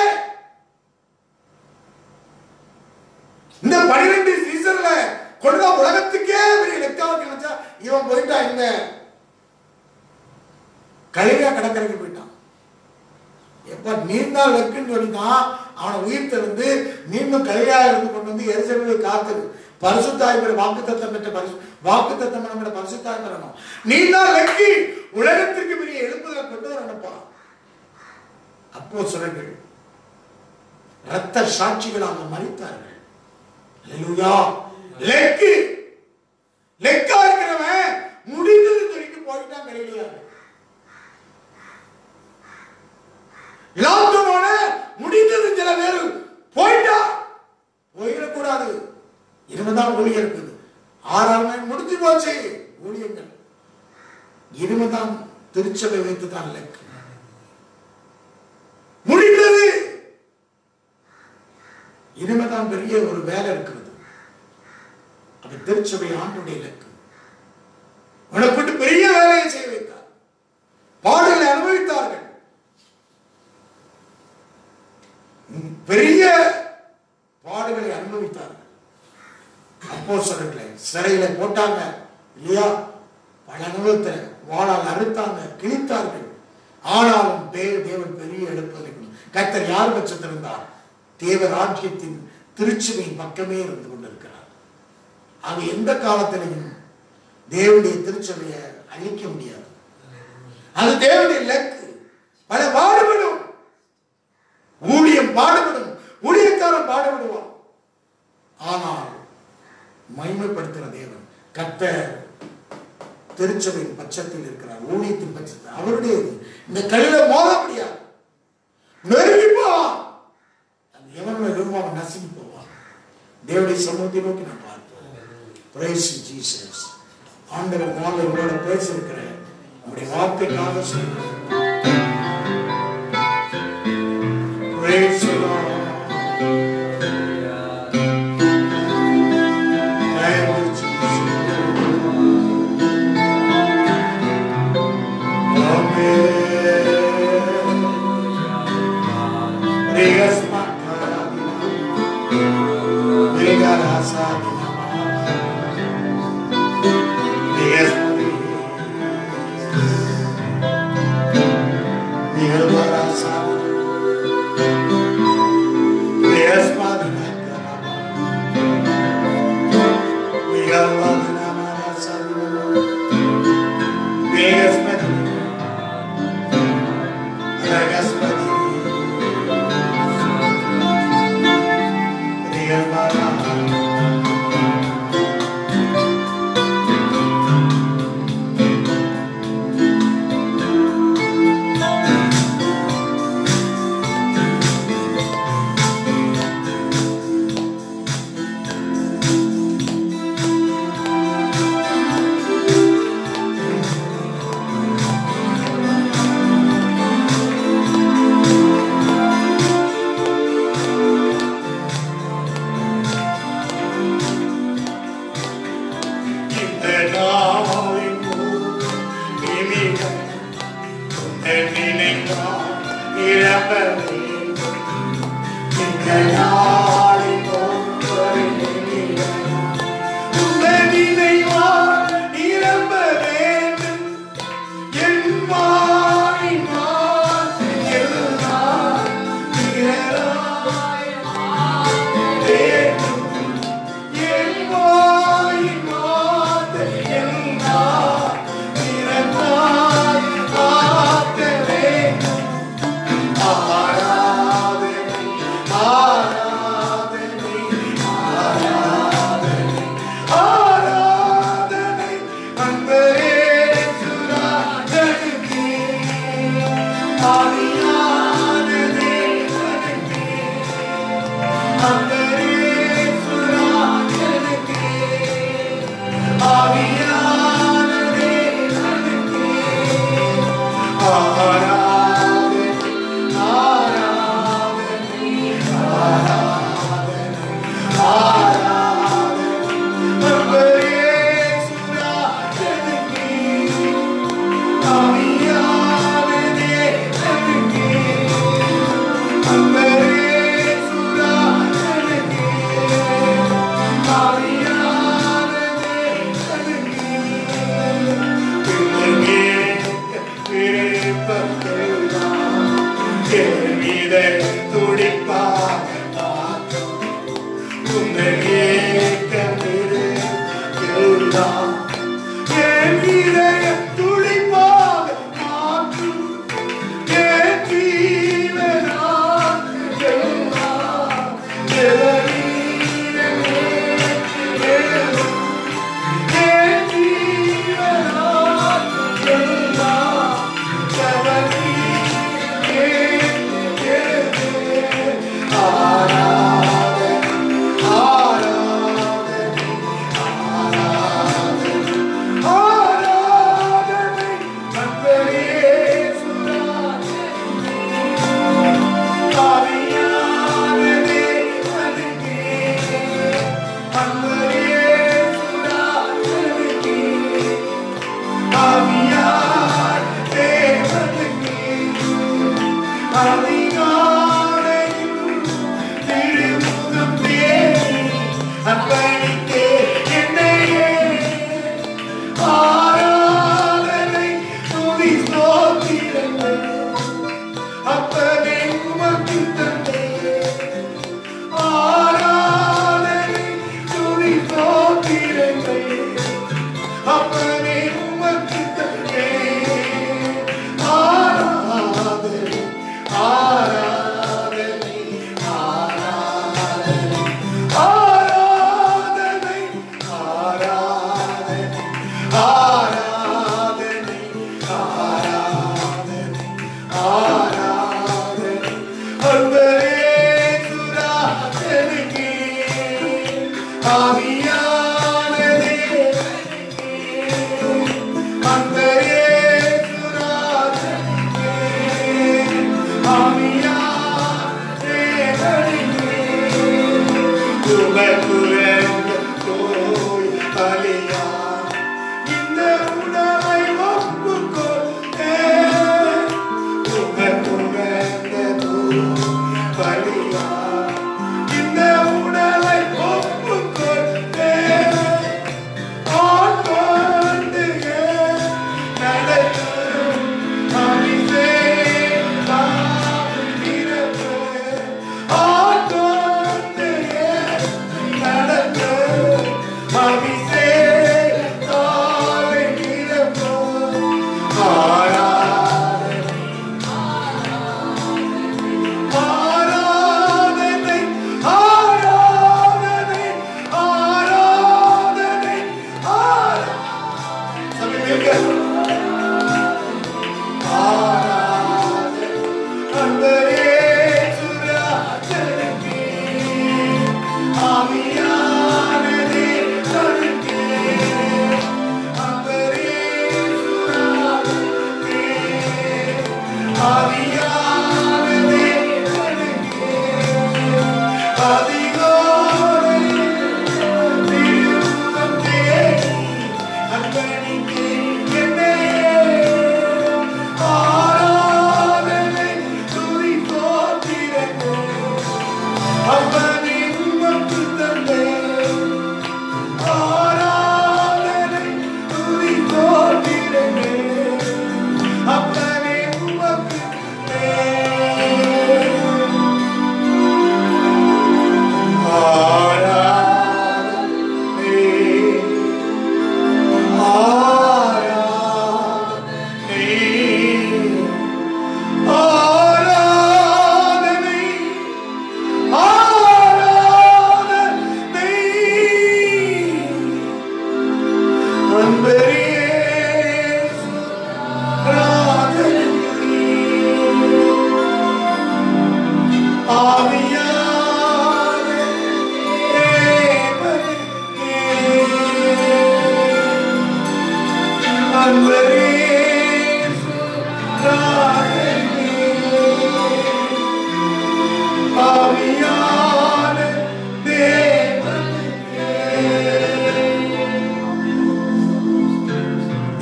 இந்த 12 சீசன்ல கொண்டு உலகத்துக்கே பெரிய இலக்காக நினைச்சா இவன் போயிட்டா இந்த கலிலியா கடற்கரைக்கு போயிட்டான். எப்ப நீந்தான் லக்குன்னு சொல்லிதான் அவனை உயிர் திறந்து மீண்டும் கலிலியா இருந்து கொண்டு வந்து எருசலேமை காத்தது. பரிசுத்தாய் பெற வாக்குத்தத்தம் பெற்ற வாக்குத்தத்தம் நம்மளோட பரிசுத்தாய் பெறணும். நீந்தான் லக்கு உலகத்திற்கு பெரிய எழுப்புதலை கொண்டு வர நினைப்பான். அப்போஸ்தலர்கள் இரத்த சாட்சிகளாக மரித்தார்கள். அல்லேலூயா. லக்கு லக்கா இருக்கிறவன் முடிந்தது சொல்லிட்டு போயிட்டான் கலிலியா. லாக்டவுனோட முடிந்தது சில பேர் போயிட்டா போயிடக்கூடாது. 20ஆம் ஊழியர் இருக்குது. 6ஆம் நாள் முடிஞ்சு போச்சு ஊழியர்கள். 20ஆம் திருச்சபை வைத்து தான் இலக்கு முடிந்தது. 20ஆம் பெரிய ஒரு வேலை இருக்கிறது. அது திருச்சபை ஆண்டுடைய இலக்கு. உனக்கு பெரிய வேலையை செய்ய வைத்தார். பாடுகளை அனுபவித்தார்கள். பெரிய பாடுகளை அனுபவித்தார்கள். அப்போஸ்தலர்களை சிறையில போட்டாங்க இல்லையா? பல அனுபவத்தை வாளால் அறுத்தாங்க, கிழித்தார்கள். ஆனாலும் தேவன் பெரிய எழுப்புதலை கர்த்தர் யார் பட்சத்தில் இருந்தார்? தேவ ராஜ்யத்தின் திருச்சபையின் பக்கமே இருந்து கொண்டிருக்கிறார். அது எந்த காலத்திலையும் தேவனுடைய திருச்சபையை அழிக்க முடியாது. அது தேவனுடைய இலக்கு. பல பாடுபடும். ஊழியம் பாடுபடும். ஊழியக்காரன் பாடுபடுவான். ஆனால் மகிமைப்படுத்துகிற தேவன் கர்த்தர் திருச்சபையின் பட்சத்தில் இருக்கிறார். ஊழியத்தின் பட்சத்தில் அவருடையது. இந்த கல்லில மோத முடியாது. நெருங்கி போவான். எவனும் விரும்பாம நசுங்கி போவான். தேவனுடைய சமூகத்தை நோக்கி நான் பார்ப்போம். Price Jesus. ஆண்டவர் நாள் உங்களோட பேசியிருக்கிறேன். உங்களுடைய வார்த்தைக்காக சொல்லுங்கள். Praise the Lord. Thank you, Jesus. Amen. Rigas Makarabina. Rigarasabina. Rigas Makarabina.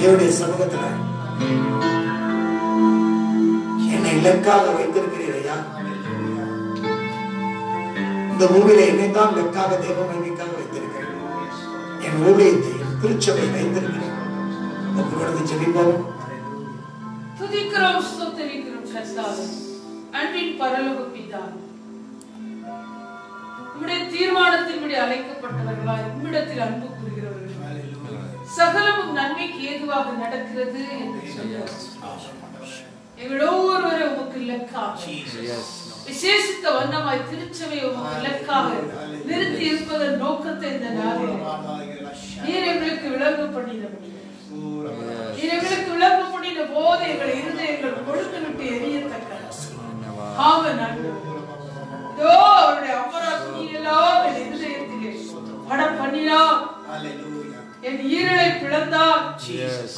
தேவனுடைய சமூகத்துல என்னை இலக்காக வைத்திருக்கிறீர் ஐயா. இந்த பூமியில என்னைத்தான் இலக்காக தேவ மகிமைக்காக வைத்திருக்கிறேன். என் ஊழியத்தை திருச்சபை வைத்திருக்கிறேன். ஒப்புக்கொடுத்து ஜெபிப்போம். துதிக்கிறோம், ஸ்தோத்திரிக்கிறோம் கர்த்தாவே. அன்பின் பரலோக பிதாவே, உம்முடைய தீர்மானத்தின்படி அழைக்கப்பட்டவர்களாய் உம்மிடத்தில் அன்பு கூறுகிறவர்கள் சகலமும் நன்மைக்கு ஏதுவாக நடக்கிறது என்று சொல்லுவார். எங்கள் ஒவ்வொருவரும் உமக்கு இலக்காக விசேஷித்த வண்ணமாய் திருச்சபை உமக்கு இலக்காக நிறுத்தி இருப்பதன் நோக்கத்தை இந்த நாளில் நீர் எங்களுக்கு விளங்க பண்ணினபடி, நீர் எங்களுக்கு விளங்க பண்ணின போது எங்கள் இருதயங்கள் கொழுத்து விட்டு எரியத்தக்க அவருடைய அமரா துணியெல்லாம் என் இருதயத்திலே படம் பண்ணினார். என் ஈரலை பிளந்தார்.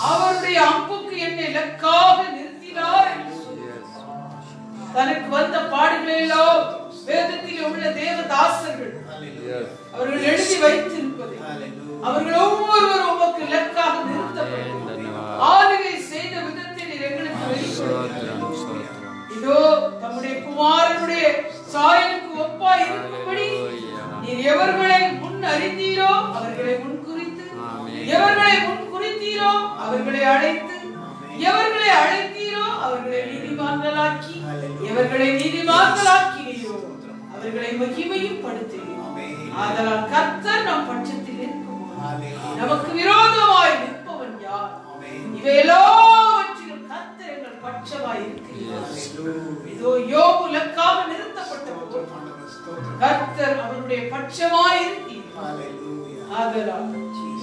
அவருடைய அம்புக்கு என்னை இலக்காக நிறுத்தினார் என்று சொல்கிறார். தனக்கு வந்த பாடுகளெல்லாம் வேதத்தில் உள்ள தேவதாசர்கள் அவர்கள் எழுதி வைத்திருப்பது அவர்கள் ஒவ்வொருவரும் உமக்கு இலக்காக நிறுத்தப்பட்டு ஆளுகை செய்த விதத்தில் எங்களுக்கு வெளிப்படுத்தினார். இதோ தம்முடைய குமாரனுடைய சாயலுக்கு ஒப்பாய் இருக்கும்படி நீர் எவர்களை முன் அறிந்தீரோ அவர்களை முன் குறித்து, எவர்களை முன் குறித்தீரோ அவர்களை அழைத்து, எவர்களை அழைத்தீரோ அவர்களை நீதிமான்களாக்கி, எவர்களை நீதிமான்களாக்கினீரோ அவர்களை மகிமையும் படுத்தீரோ. ஆதலால் கர்த்தர் நம் பட்சத்தில் இருக்கும்போது நமக்கு விரோதமாய் நிற்பவன் யார்? இவை எல்லாவற்றிலும் கர்த்தர் எங்கள் பட்சமாய் இருக்கிறார். இதோ யோபு இலக்காக நிறுத்தப்பட்ட போது கர்த்தர் அவருடைய பட்சமாய் இருக்கிறார். ஆதலால்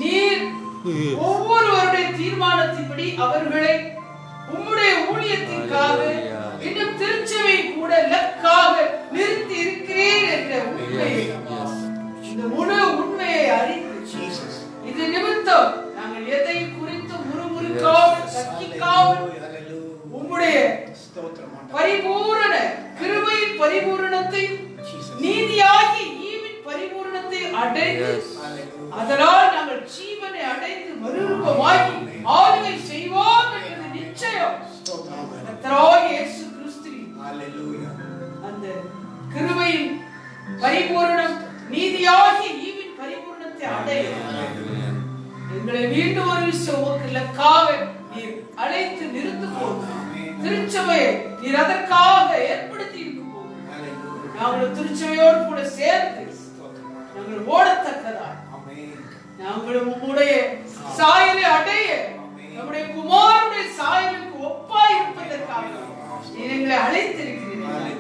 நீர் ஒவ்வொருவருடைய தீர்மானத்தின்படி அவர்களை உம்முடைய ஊழியத்திற்காக இன்னும் திருச்சபை கூட இலக்காக நிறுத்தி இருக்கிறீர் என்ற உண்மையை, இந்த முழு உண்மையை அடைந்து அதனால் நாங்கள் ஜீவனை அடைந்து மறுரூபமாகி ஆளுகை செய்வோம் என்பது நிச்சயம். கர்த்தராகிய இயேசு கிறிஸ்துவின் அந்த கிருபையின் பரிபூரணம் நீதியாகிய ஈவின் பரிபூரணத்தை அடைய எங்களை மீண்டும் ஒரு விஷயம் உமக்குள்ளக்காக நீர் அழைத்து நிறுத்தும் போது திருச்சபையை நீர் அதற்காக ஏற்படுத்தி இருக்கும் போது நாங்கள் திருச்சபையோடு கூட சேர்ந்து நாங்கள் ஓடத்தக்கதா நாங்களும் உம்முடைய சாயலை அடைய நம்முடைய குமாரனுடைய சாயலுக்கு ஒப்பாய் இருப்பதற்காக நீர் எங்களை அழைத்திருக்கிறீர்கள்.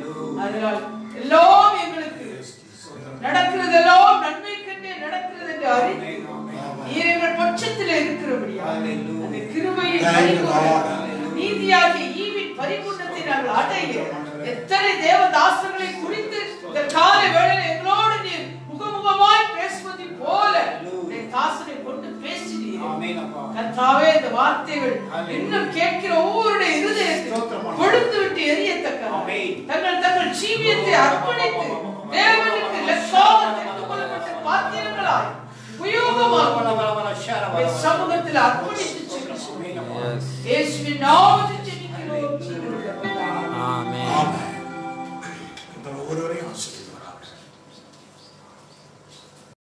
அதனால் எல்லாம் எங்களுக்கு நடக்கிறதெல்லாம் நன்மைக்கென்றே நடக்கிறது என்று அறிந்து நீர் எங்கள் பட்சத்தில் இருக்கிறபடியா அந்த கிருபையை நீதியாகிய ஈவின் பரிபூரணத்தை நாங்கள் அடைய எத்தனை தேவதாசர்களை குறித்து இந்த காலை வேளையில் எங்களோடு நீர் முகமுகமாய் பேசுவதை போல தாசனை கொண்டு பேசினீர். கர்த்தாவே இந்த வார்த்தைகள் இன்னும் கேட்கிற ஒவ்வொருடைய இருதயத்தில் கொடுத்து விட்டு எரியத்தக்க தங்கள் ஜீவியத்தை அர்ப்பணித்து தேவனுக்கு லட்சாக தெரிந்து கொள்ளப்பட்ட பாத்திரங்களாய் உபயோகமாக சமூகத்தில் அர்ப்பணித்து இயேசுவின் நாமத்தில் ஜெபிக்கிறோம். ஆமென். ஒருவரையும்